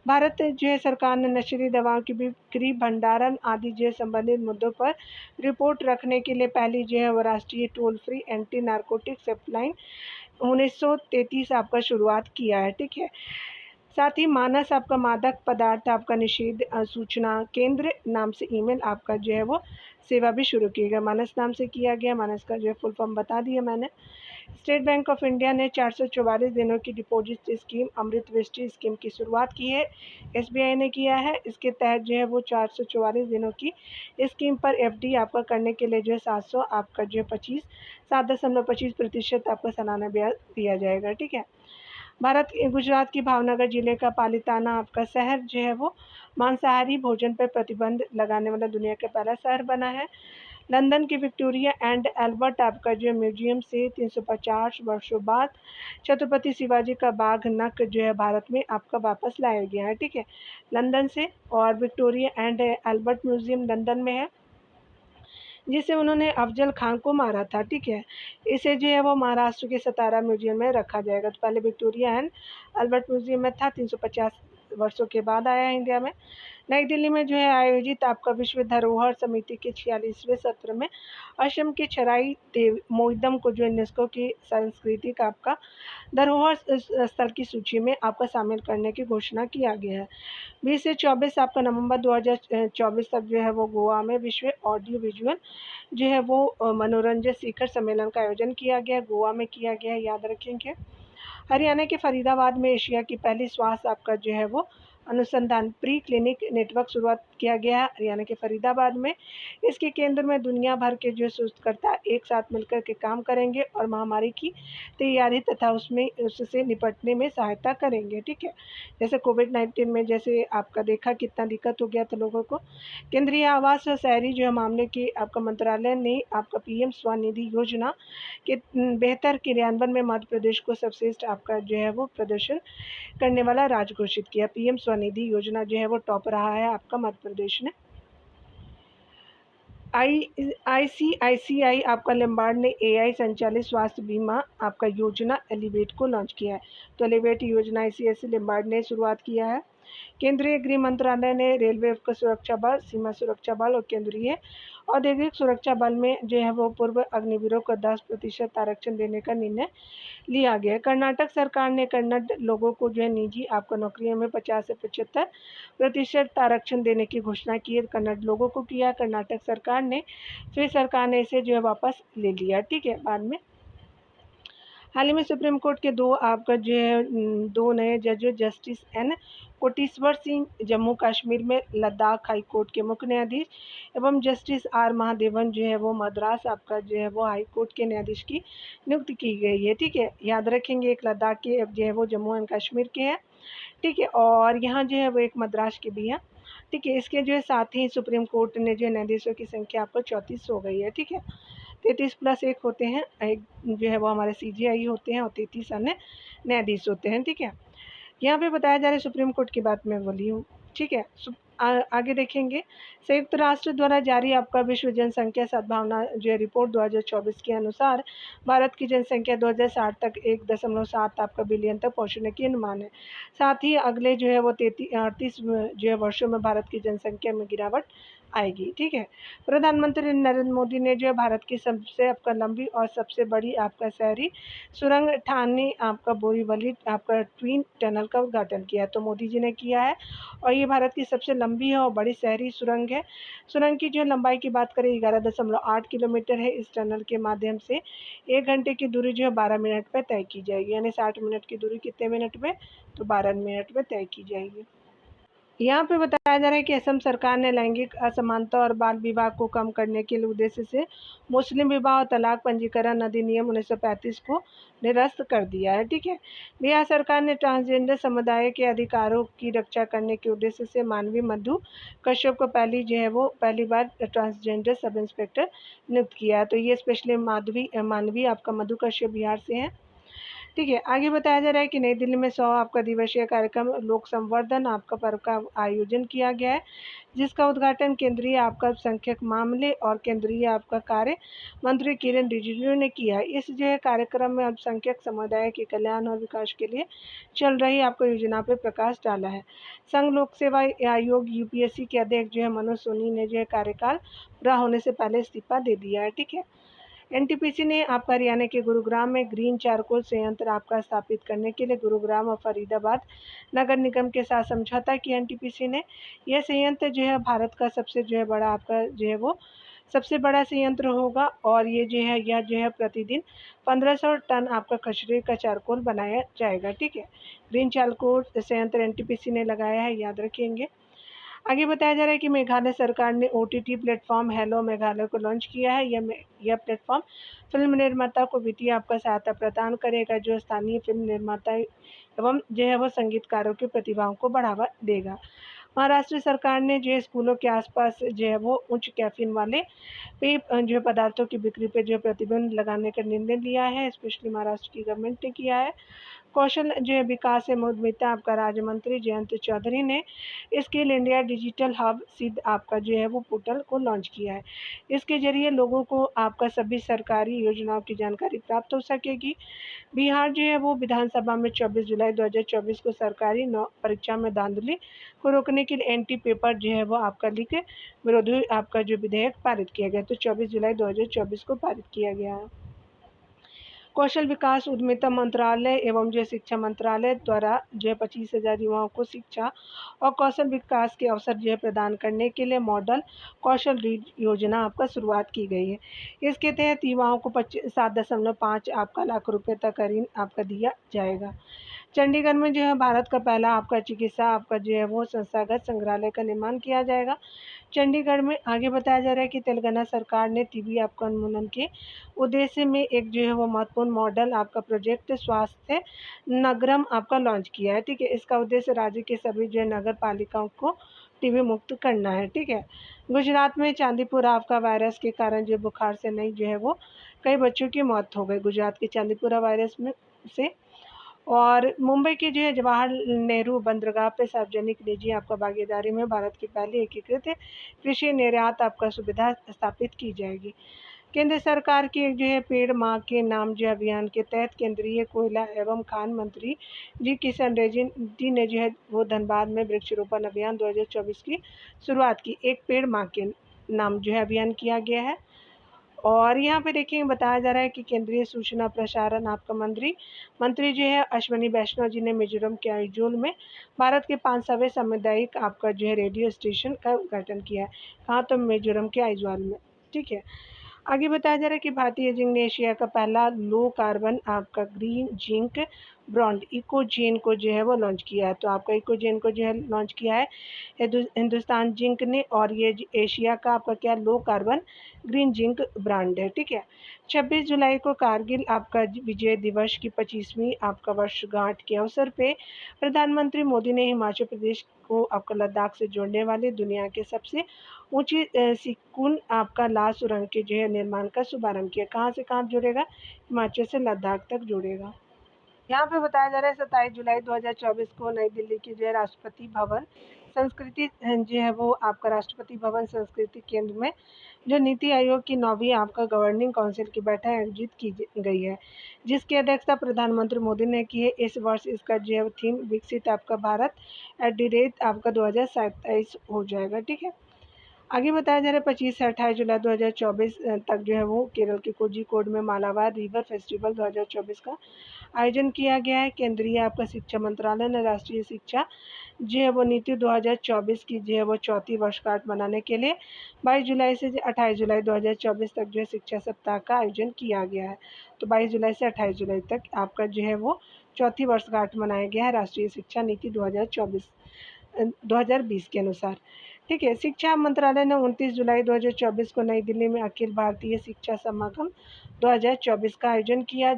भारत जो है सरकार ने नशीली दवाओं की बिक्री, भंडारण आदि जो संबंधित मुद्दों पर रिपोर्ट रखने के लिए पहली जो है वो राष्ट्रीय toll free anti narcotics helpline 1933 आपका शुरुआत किया है। ठीक है, साथ ही मानस आपका मादक पदार्थ आपका निषेध सूचना केंद्र नाम से ईमेल आपका जो है वो सेवा भी शुरू की गया। मानस नाम से किया गया, मानस का जो है फुल फॉर्म बता दिया मैंने। स्टेट बैंक ऑफ इंडिया ने 444 दिनों की डिपॉजिट स्कीम अमृत वृष्टि स्कीम की शुरुआत की है। SBI ने किया है। इसके तहत जो है वो 444 दिनों की स्कीम पर FD आपका करने के लिए जो है 700 आपका जो है 7.25% आपका सालाना ब्याज दिया जाएगा। ठीक है, गुजरात की भावनगर जिले का पालिताना आपका शहर जो है वो मांसाहारी भोजन पर प्रतिबंध लगाने वाला दुनिया का पहला शहर बना है। लंदन की विक्टोरिया एंड एल्बर्ट आपका जो म्यूजियम से 350 वर्षों बाद छत्रपति शिवाजी का बाघ नक जो है भारत में आपका वापस लाया गया है। ठीक है, लंदन से, और Victoria and Albert museum London में है जिसे उन्होंने अफजल खान को मारा था। ठीक है, इसे जो है वो महाराष्ट्र के सतारा म्यूजियम में रखा जाएगा। तो पहले विक्टोरिया एंड अल्बर्ट म्यूजियम में था, 350 वर्षों के बाद आया इंडिया में। नई दिल्ली में जो है आयोजित आपका विश्व धरोहर समिति के 46वें सत्र में असम के छराई देव मोइदम को जो यूनेस्को की सांस्कृतिक आपका धरोहर स्थल की सूची में आपका शामिल करने की घोषणा किया गया है। 20 से 24 आपका नवंबर 2024 तक जो है वो गोवा में विश्व ऑडियो विजुअल जो है वो मनोरंजन शिखर सम्मेलन का आयोजन किया गया, गोवा में किया गया है, याद रखेंगे। हरियाणा के फरीदाबाद में एशिया की पहली स्वास्थ्य आपका जो है वो अनुसंधान प्री क्लिनिक नेटवर्क शुरुआत किया गया है हरियाणा के फरीदाबाद में। इसके केंद्र में दुनिया भर के जो शोधकर्ता एक साथ मिलकर के काम करेंगे और महामारी की तैयारी तथा उससे निपटने में सहायता करेंगे। ठीक है, जैसे कोविड-19 में जैसे आपका देखा कितना दिक्कत हो गया था लोगों को। केंद्रीय आवास और शहरी जो मामले के आपका मंत्रालय ने आपका PM स्वनिधि योजना के बेहतर क्रियान्वयन में मध्य प्रदेश को सर्वश्रेष्ठ आपका जो है वो प्रदर्शन करने वाला राज्य घोषित किया। PM स्वनिधि योजना जो है वो टॉप रहा है आपका मध्य प्रदेश ने। ICICI आपका लैम्बार्ड ने AI संचालित स्वास्थ्य बीमा आपका योजना एलिवेट को लॉन्च किया है। तो एलिवेट योजना ICICI लैम्बार्ड ने शुरुआत किया है। केंद्रीय गृह मंत्रालय ने रेलवे का सुरक्षा बल, सीमा सुरक्षा बल और केंद्रीय औद्योगिक सुरक्षा बल में जो है वो पूर्व अग्निवीरों को 10% आरक्षण देने का निर्णय लिया गया। कर्नाटक सरकार ने कन्नड़ लोगों को जो है निजी आपको नौकरियों में 50 से 75% आरक्षण देने की घोषणा की है। कन्नड़ लोगों को किया कर्नाटक सरकार ने, फिर सरकार ने इसे जो है वापस ले लिया। ठीक है, बाद में हाल ही में सुप्रीम कोर्ट के दो नए जज जस्टिस N कोटेश्वर सिंह जम्मू कश्मीर में लद्दाख हाई कोर्ट के मुख्य न्यायाधीश एवं जस्टिस R महादेवन जो है वो मद्रास आपका जो है वो हाई कोर्ट के न्यायाधीश की नियुक्ति की गई है। ठीक है, याद रखेंगे, एक लद्दाख के जो है वो जम्मू एंड कश्मीर के हैं। ठीक है, और यहाँ जो है वो एक मद्रास के भी हैं। ठीक है, इसके जो है साथ ही सुप्रीम कोर्ट ने जो न्यायाधीशों की संख्या आपको 34 हो गई है। ठीक है, 33 + 1 होते हैं, एक जो है वो हमारे CJI होते हैं और 33 अन्य न्यायाधीश होते हैं। ठीक है, यहाँ पे बताया जा रहा है सुप्रीम कोर्ट की बात मैं बोली हूँ। ठीक है, आगे देखेंगे। संयुक्त राष्ट्र द्वारा जारी आपका विश्व जनसंख्या सद्भावना जो है रिपोर्ट 2024 के अनुसार भारत की जनसंख्या 2060 तक 1.7 आपका बिलियन तक पहुँचने की अनुमान है। साथ ही अगले जो है वो 38 जो है वर्षों में भारत की जनसंख्या में गिरावट आएगी। ठीक है, प्रधानमंत्री नरेंद्र मोदी ने जो है भारत की सबसे आपका लंबी और सबसे बड़ी आपका शहरी सुरंग ठाणे आपका बोरीवली आपका ट्विन टनल का उद्घाटन किया। तो मोदी जी ने किया है और ये भारत की सबसे लंबी है और बड़ी शहरी सुरंग है। सुरंग की जो लंबाई की बात करें 11.8 किलोमीटर है। इस टनल के माध्यम से 1 घंटे की दूरी जो है 12 मिनट में तय की जाएगी, यानी 60 मिनट की दूरी कितने मिनट में, तो 12 मिनट में तय की जाएगी। यहाँ पे बताया जा रहा है कि असम सरकार ने लैंगिक असमानता और बाल विवाह को कम करने के लिए उद्देश्य से मुस्लिम विवाह और तलाक पंजीकरण अधिनियम 1935 को निरस्त कर दिया है। ठीक है, बिहार सरकार ने ट्रांसजेंडर समुदाय के अधिकारों की रक्षा करने के उद्देश्य से मानवी मधु कश्यप को पहली बार ट्रांसजेंडर सब इंस्पेक्टर नियुक्त किया है। तो ये स्पेशली मानवी आपका मधु कश्यप बिहार से है। ठीक है, आगे बताया जा रहा है कि नई दिल्ली में 100 आपका दिवसीय कार्यक्रम लोक संवर्धन आपका पर्व का आयोजन किया गया है, जिसका उद्घाटन केंद्रीय आपका अल्पसंख्यक मामले और केंद्रीय आपका कार्य मंत्री किरण रिजिजू ने किया है। इस कार्यक्रम में अल्पसंख्यक समुदाय के कल्याण और विकास के लिए चल रही आपको योजना पर प्रकाश डाला है। संघ लोक सेवा आयोग यूपीएससी के अध्यक्ष मनोज सोनी ने कार्यकाल पूरा होने से पहले इस्तीफा दे दिया है। ठीक है, एनटीपीसी ने आपका हरियाणा के गुरुग्राम में ग्रीन चारकोल संयंत्र आपका स्थापित करने के लिए गुरुग्राम और फरीदाबाद नगर निगम के साथ समझौता किया। एनटीपीसी ने यह संयंत्र भारत का सबसे बड़ा आपका वो सबसे बड़ा संयंत्र होगा और ये यह प्रतिदिन 1500 टन आपका कचरे का चारकोल बनाया जाएगा। ठीक है, ग्रीन चारकोल संयंत्र एनटीपीसी ने लगाया है, याद रखेंगे। आगे बताया जा रहा है कि मेघालय सरकार ने ओटीटी प्लेटफॉर्म हेलो मेघालय को लॉन्च किया है। यह प्लेटफॉर्म फिल्म निर्माता को वित्तीय आपका सहायता प्रदान करेगा, जो स्थानीय फिल्म निर्माता एवं वो संगीतकारों की प्रतिभाओं को बढ़ावा देगा। महाराष्ट्र सरकार ने स्कूलों के आसपास वो उच्च कैफीन वाले पेय पदार्थों की बिक्री पे प्रतिबंध लगाने का निर्णय लिया है। स्पेशली महाराष्ट्र की गवर्नमेंट ने किया है। कौशल विकास एवं उद्यमिता आपका राज्य मंत्री जयंत चौधरी ने स्किल इंडिया डिजिटल हब सिद्ध आपका वो पोर्टल को लॉन्च किया है। इसके जरिए लोगों को आपका सभी सरकारी योजनाओं की जानकारी प्राप्त हो सकेगी। बिहार वो विधानसभा में 24 जुलाई 2024 को सरकारी परीक्षा में धांधली को रोकने के लिए एंटी पेपर वो आपका लीक विरोधी आपका विधेयक पारित किया गया। तो 24 जुलाई 2024 को पारित किया गया है। कौशल विकास उद्यमिता मंत्रालय एवं शिक्षा मंत्रालय द्वारा 25,000 युवाओं को शिक्षा और कौशल विकास के अवसर प्रदान करने के लिए मॉडल कौशल रीड योजना आपका शुरुआत की गई है। इसके तहत युवाओं को 7.5 आपका लाख रुपए तक ऋण आपका दिया जाएगा। चंडीगढ़ में भारत का पहला आपका चिकित्सा आपका वो संस्थागत संग्रहालय का निर्माण किया जाएगा। चंडीगढ़ में आगे बताया जा रहा है कि तेलंगाना सरकार ने टीबी आपका उन्मूलन के उद्देश्य में एक वो महत्वपूर्ण मॉडल आपका प्रोजेक्ट स्वास्थ्य नगरम आपका लॉन्च किया है। ठीक है, इसका उद्देश्य राज्य के सभी नगर पालिकाओं को टीबी मुक्त करना है। ठीक है, गुजरात में चांदीपुर आपका वायरस के कारण बुखार से नहीं वो कई बच्चों की मौत हो गई, गुजरात के चांदीपुरा वायरस में से। और मुंबई के जवाहर नेहरू बंदरगाह पे सार्वजनिक निजी आपका भागीदारी में भारत की पहली एकीकृत कृषि निर्यात आपका सुविधा स्थापित की जाएगी। केंद्र सरकार की एक पेड़ माँ के नाम अभियान के तहत केंद्रीय कोयला एवं खान मंत्री किशन रेड्डी ने वो धनबाद में वृक्षारोपण अभियान 2024 की शुरुआत की। एक पेड़ माँ के नाम अभियान किया गया है। और यहाँ पे देखिए बताया जा रहा है कि केंद्रीय सूचना प्रसारण आपका मंत्री अश्विनी वैष्णव जी ने मिजोरम के आइजोल में भारत के 500वें सामुदायिक आपका रेडियो स्टेशन का उद्घाटन किया है। कहाँ? तो मिजोरम के आइजोल में। ठीक है, आगे बताया जा रहा है कि भारतीय जिंक ने एशिया का पहला लो कार्बन आपका ग्रीन जिंक ब्रांड इकोजेन को वो लॉन्च किया है। तो आपका इकोजेन को लॉन्च किया है हिंदुस्तान जिंक ने, और ये एशिया का आपका क्या low carbon green zinc brand है। ठीक है, 26 जुलाई को कारगिल आपका विजय दिवस की 25वीं आपका वर्षगांठ के अवसर पे प्रधानमंत्री मोदी ने हिमाचल प्रदेश को आपका लद्दाख से जोड़ने वाले दुनिया के सबसे ऊंची सिकुन आपका ला सुरंग के निर्माण का शुभारंभ किया। कहाँ से कहाँ जुड़ेगा? हिमाचल से लद्दाख तक जुड़ेगा। यहाँ पे बताया जा रहा है 27 जुलाई 2024 को नई दिल्ली के राष्ट्रपति भवन संस्कृति वो आपका राष्ट्रपति भवन संस्कृति केंद्र में नीति आयोग की 9वीं आपका गवर्निंग काउंसिल की बैठक आयोजित की गई है, जिसकी अध्यक्षता प्रधानमंत्री मोदी ने की है। इस वर्ष इसका थीम विकसित आपका भारत @ आपका 2027 हो जाएगा। ठीक है, आगे बताया जा रहा है 25 से 28 जुलाई 2024 तक वो केरल के कोझिकोड में मालाबार रिवर फेस्टिवल 2024 का आयोजन किया गया है। केंद्रीय आपका शिक्षा मंत्रालय ने राष्ट्रीय शिक्षा वो नीति 2024 की वो चौथी वर्षगांठ मनाने के लिए 22 जुलाई से 28 जुलाई 2024 तक शिक्षा सप्ताह का आयोजन किया गया है। तो 22 जुलाई से 28 जुलाई तक आपका वो चौथी वर्षगांठ मनाया गया है राष्ट्रीय शिक्षा नीति 2024 2020 के अनुसार। ठीक है, शिक्षा मंत्रालय ने 29 जुलाई 2024 को नई दिल्ली में अखिल भारतीय शिक्षा समागम 2024 का आयोजन किया,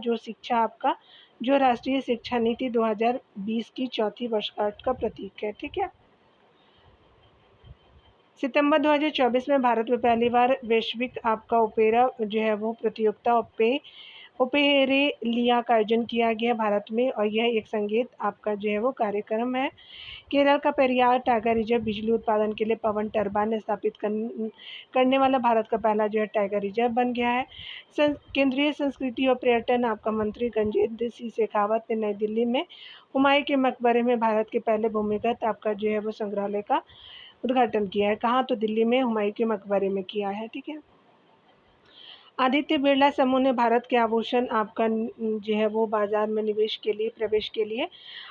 जो राष्ट्रीय शिक्षा नीति 2020 की चौथी वर्षगांठ का प्रतीक है। ठीक है, सितंबर 2024 में भारत में पहली बार वैश्विक आपका ओपेरा जो है वो प्रतियोगिता ओपेरेलिया का आयोजन किया गया भारत में, और यह एक संगीत आपका जो है वो कार्यक्रम है। केरल का पेरियार टाइगर रिजर्व बिजली उत्पादन के लिए पवन टरबाइन स्थापित करने वाला भारत का पहला जो है टाइगर रिजर्व बन गया है। केंद्रीय संस्कृति और पर्यटन आपका मंत्री गजेंद्र सिंह शेखावत ने नई दिल्ली में हुमायूं के मकबरे में भारत के पहले भूमिगत आपका जो है वो संग्रहालय का उद्घाटन किया है। कहाँ? तो दिल्ली में हुमायूं के मकबरे में किया है। ठीक है, आदित्य बिरला समूह ने भारत के आभूषण आपका जो है वो बाजार में प्रवेश के लिए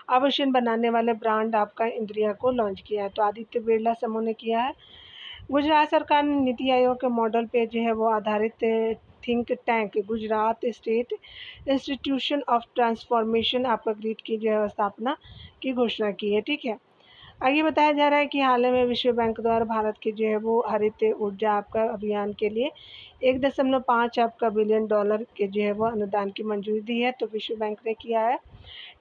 आभूषण बनाने वाले ब्रांड आपका इंद्रिया को लॉन्च किया है। तो आदित्य बिरला समूह ने किया है। गुजरात सरकार ने नीति आयोग के मॉडल पे जो है वो आधारित think tank Gujarat state institution of transformation आपका ग्रिड की जो है स्थापना की घोषणा की है। ठीक है, आगे बताया जा रहा है कि हाल ही में विश्व बैंक द्वारा भारत के जो है वो हरित ऊर्जा आपका अभियान के लिए 1.5 आपका बिलियन डॉलर के जो है वो अनुदान की मंजूरी दी है। तो विश्व बैंक ने किया है।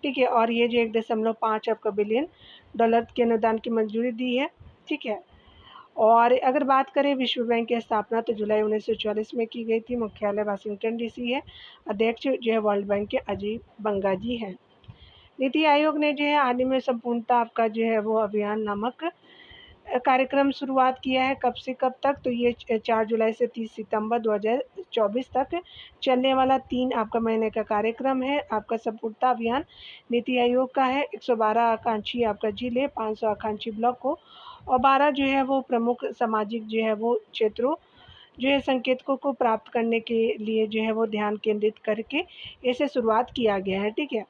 ठीक है, और ये जो 1.5 आपका बिलियन डॉलर के अनुदान की मंजूरी दी है। ठीक है, और अगर बात करें विश्व बैंक की स्थापना तो जुलाई 1944 में की गई थी। मुख्यालय वाशिंगटन DC है। अध्यक्ष जो है वर्ल्ड बैंक के अजय बंगा जी हैं। नीति आयोग ने जो है हाल ही में संपूर्णता आपका जो है वो अभियान नामक कार्यक्रम शुरुआत किया है। कब से कब तक? तो ये 4 जुलाई से 30 सितंबर 2024 तक चलने वाला 3 आपका महीने का कार्यक्रम है। आपका संपूर्णता अभियान नीति आयोग का है। 112 आकांक्षी आपका जिले, 500 आकांक्षी ब्लॉक को और 12 जो है वो प्रमुख सामाजिक जो है वो क्षेत्रों जो है संकेतकों को प्राप्त करने के लिए जो है वो ध्यान केंद्रित करके इसे शुरुआत किया गया है। ठीक है,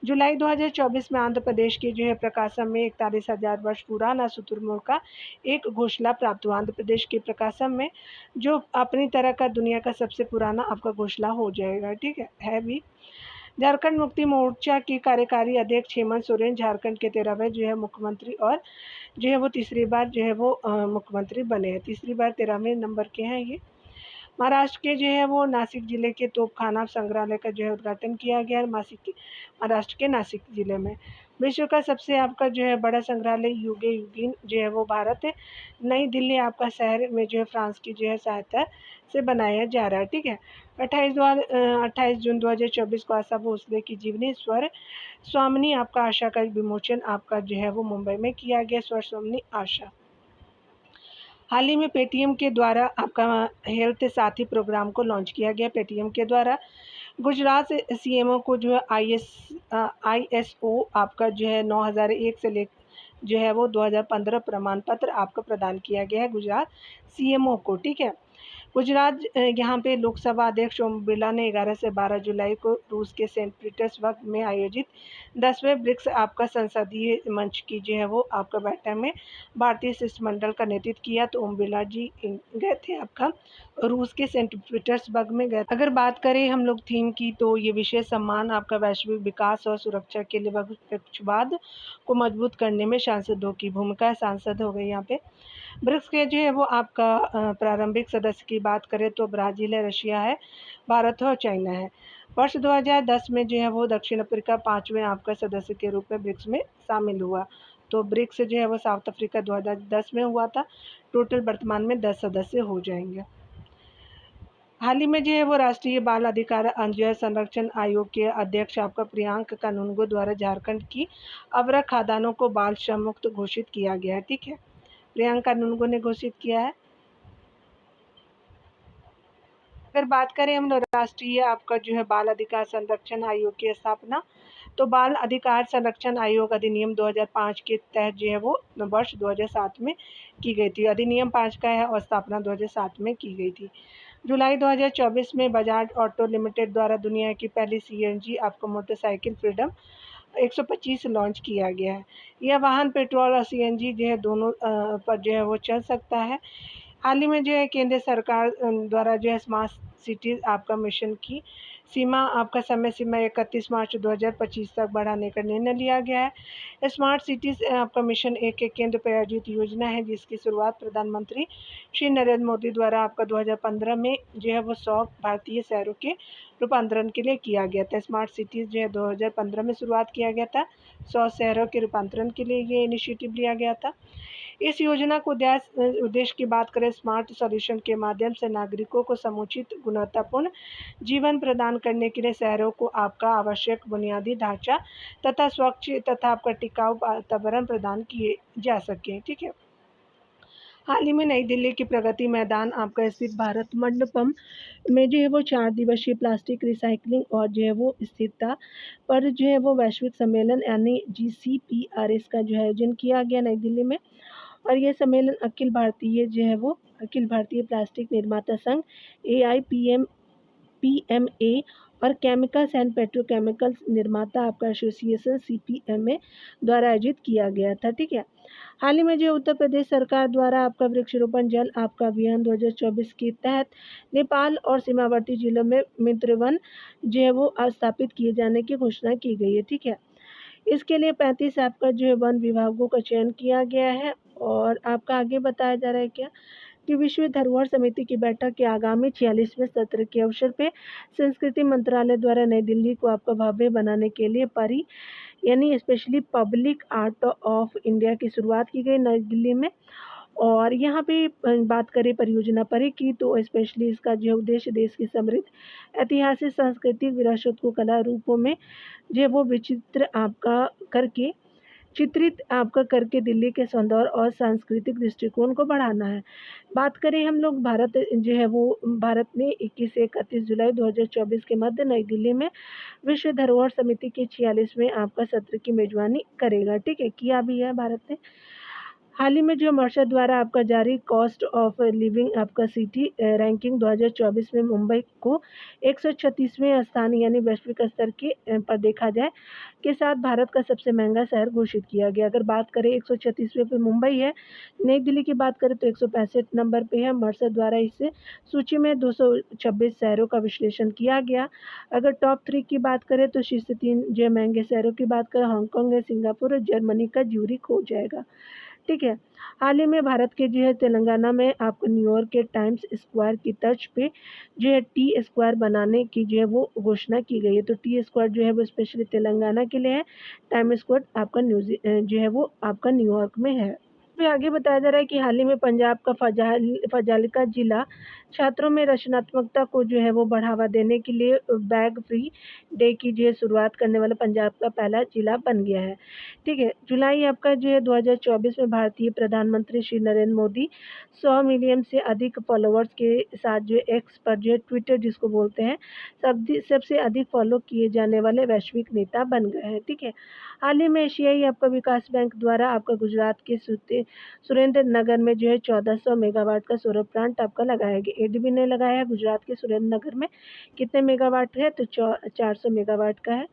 जुलाई 2024 में आंध्र प्रदेश के जो है प्रकाशम में 41,000 वर्ष पुराना शुतुरमुर्ग का एक घोंसला प्राप्त हुआ। आंध्र प्रदेश के प्रकाशम में जो अपनी तरह का दुनिया का सबसे पुराना आपका घोंसला हो जाएगा। ठीक है भी। झारखंड मुक्ति मोर्चा की कार्यकारी अध्यक्ष हेमंत सोरेन झारखंड के 13वें जो है मुख्यमंत्री और जो है वो तीसरी बार जो है वो मुख्यमंत्री बने हैं। तीसरी बार 13वें नंबर के हैं ये। महाराष्ट्र के जो है वो नासिक जिले के तोपखाना संग्रहालय का जो है उद्घाटन किया गया है महाराष्ट्र के नासिक जिले में। विश्व का सबसे आपका जो है बड़ा संग्रहालय युगे युगीन जो है वो भारत है नई दिल्ली आपका शहर में जो है फ्रांस की जो है सहायता से बनाया जा रहा है। ठीक है, 28 जून 2024 को आशा भोसले की जीवनी स्वर स्वामिनी आपका आशा का विमोचन आपका जो है वो मुंबई में किया गया। स्वर स्वामिनी आशा हाल ही में पेटीएम के द्वारा आपका हेल्थ साथी प्रोग्राम को लॉन्च किया गया। पेटीएम के द्वारा गुजरात CMO को जो है ISO आपका जो है 9001 से ले जो है वो 2015 प्रमाण पत्र आपका प्रदान किया गया है गुजरात CMO को। ठीक है, गुजरात यहाँ पे लोकसभा अध्यक्ष ओम बिरला ने 11 से 12 जुलाई को रूस के सेंट पीटर्सबर्ग में आयोजित 10वें ब्रिक्स आपका संसदीय मंच की जो है वो आपका बैठक में भारतीय शिष्टमंडल का नेतृत्व किया। तो ओम बिरला जी गए थे आपका रूस के सेंट पीटर्सबर्ग में गए। अगर बात करें हम लोग थीम की तो ये विशेष सम्मान आपका वैश्विक विकास और सुरक्षा के लिए निष्पक्षवाद को मजबूत करने में सांसदों की भूमिका। सांसद हो गए यहाँ पे। ब्रिक्स के जो है वो आपका प्रारंभिक सदस्य की बात करें तो ब्राज़ील है, रशिया है, भारत है और चाइना है। वर्ष 2010 में जो है वो दक्षिण अफ्रीका 5वें आपका सदस्य के रूप में ब्रिक्स में शामिल हुआ। तो ब्रिक्स जो है वो साउथ अफ्रीका 2010 में हुआ था। टोटल वर्तमान में 10 सदस्य हो जाएंगे। हाल ही में जो है वो राष्ट्रीय बाल अधिकार संरक्षण आयोग के अध्यक्ष आपका प्रियांक कानूनगो द्वारा झारखंड की अवरक खदानों को बाल श्रम मुक्त घोषित किया गया है। ठीक है, प्रियंका नुनगो ने घोषित किया है। अगर बात करें हम लोग राष्ट्रीय आपका जो है बाल अधिकार संरक्षण आयोग की स्थापना तो बाल अधिकार संरक्षण आयोग अधिनियम 2005 के तहत जो है वो वर्ष 2007 में की गई थी। अधिनियम 5 का है और स्थापना 2007 में की गई थी। जुलाई 2024 में बजाज ऑटो लिमिटेड द्वारा दुनिया की पहली CNG आपको मोटरसाइकिल फ्रीडम 125 लॉन्च किया गया है। यह वाहन पेट्रोल और CNG जो है दोनों पर जो है वो चल सकता है। हाल ही में जो है केंद्र सरकार द्वारा जो है स्मार्ट सिटीज़ आपका मिशन की सीमा आपका समय सीमा 31 मार्च 2025 तक बढ़ाने का निर्णय लिया गया है। स्मार्ट सिटीज़ आपका मिशन एक केंद्र प्रायोजित योजना है जिसकी शुरुआत प्रधानमंत्री श्री नरेंद्र मोदी द्वारा आपका 2015 में जो है वो 100 भारतीय शहरों के रूपांतरण के लिए किया गया था। स्मार्ट सिटीज़ जो है 2015 में शुरुआत किया गया था, 100 शहरों के रूपांतरण के लिए ये इनिशिएटिव लिया गया था। इस योजना को उद्देश्य की बात करें, स्मार्ट सॉल्यूशन के माध्यम से नागरिकों को समुचित गुणवत्तापूर्ण जीवन प्रदान करने के लिए शहरों को आपका आवश्यक बुनियादी ढांचा तथा स्वच्छ तथा आपका टिकाऊ वातावरण प्रदान किए जा सके। ठीक है। हाल ही में नई दिल्ली की प्रगति मैदान आपका स्थित भारत मंडपम में जो है वो 4 दिवसीय प्लास्टिक रिसाइकलिंग और जो है वो स्थिरता पर जो है वो वैश्विक सम्मेलन यानी GCPRS का जो है आयोजन किया गया नई दिल्ली में। और ये सम्मेलन अखिल भारतीय प्लास्टिक निर्माता संघ AIPMA और केमिकल्स एंड पेट्रोकेमिकल्स निर्माता आपका एसोसिएशन CPMA द्वारा आयोजित किया गया था। ठीक है। हाल ही में जो उत्तर प्रदेश सरकार द्वारा आपका वृक्षारोपण जल आपका अभियान 2024 के तहत नेपाल और सीमावर्ती जिलों में मित्र वन जो है वो स्थापित किए जाने की घोषणा की गई है। ठीक है। इसके लिए 35 आपका जो है वन विभागों का चयन किया गया है। और आपका आगे बताया जा रहा है क्या कि विश्व धरोहर समिति की बैठक के आगामी 46वें सत्र के अवसर पे संस्कृति मंत्रालय द्वारा नई दिल्ली को आपका भव्य बनाने के लिए परी यानी specially public art of India की शुरुआत की गई नई दिल्ली में। और यहाँ पे बात करें परियोजना परी की तो स्पेशली इसका जो उद्देश्य देश की समृद्ध ऐतिहासिक सांस्कृतिक विरासत को कला रूपों में जो वो विचित्र आपका करके चित्रित आपका करके दिल्ली के सौंदर्य और सांस्कृतिक दृष्टिकोण को बढ़ाना है। बात करें हम लोग भारत ने 21 से 31 जुलाई 2024 के मध्य नई दिल्ली में विश्व धरोहर समिति के 46वें आपका सत्र की मेजबानी करेगा। ठीक है, किया भी है भारत ने। हाल ही में जो मर्सर द्वारा आपका जारी कॉस्ट ऑफ लिविंग आपका सिटी रैंकिंग 2024 में मुंबई को 136वें स्थान यानी वैश्विक स्तर के पर देखा जाए के साथ भारत का सबसे महंगा शहर घोषित किया गया। अगर बात करें 136वें पे मुंबई है, नई दिल्ली की बात करें तो 165 नंबर पे है। मर्सर द्वारा इस सूची में 226 शहरों का विश्लेषण किया गया। अगर टॉप 3 की बात करें तो शीर्ष 3 जो महंगे शहरों की बात करें हांगकांग है, सिंगापुर और जर्मनी का ज्यूरिख हो जाएगा। ठीक है। हाल ही में भारत के जो है तेलंगाना में आपको न्यूयॉर्क के टाइम्स स्क्वायर की तर्ज पे जो है टी स्क्वायर बनाने की जो है वो घोषणा की गई है। तो टी स्क्वायर जो है वो स्पेशली तेलंगाना के लिए है, टाइम स्क्वायर आपका जो है वो आपका न्यूयॉर्क में है। फिर आगे बताया जा रहा है कि हाल ही में पंजाब का फाजिल्का जिला छात्रों में रचनात्मकता को जो है वो बढ़ावा देने के लिए बैग फ्री डे की जो है शुरुआत करने वाला पंजाब का पहला जिला बन गया है। ठीक है। जुलाई आपका जो है 2024 में भारतीय प्रधानमंत्री श्री नरेंद्र मोदी 100 मिलियन से अधिक फॉलोअर्स के साथ जो एक्स पर जो है ट्विटर जिसको बोलते हैं सबसे अधिक फॉलो किए जाने वाले वैश्विक नेता बन गए हैं। ठीक है। हाल ही में एशियाई आपका विकास बैंक द्वारा आपका गुजरात के सुरेंद्र नगर में जो है 1400 मेगावाट का सौर प्लांट आपका लगाया गया। एडीबी ने लगाया है गुजरात के सुरेंद्र नगर में। कितने मेगावाट है तो 400 मेगावाट का है।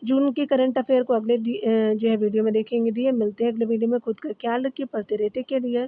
जून के करंट अफेयर को अगले जो है वीडियो में देखेंगे। दिए मिलते हैं अगले वीडियो में। खुद का ख्याल रखिए, पढ़ते रहते के लिए।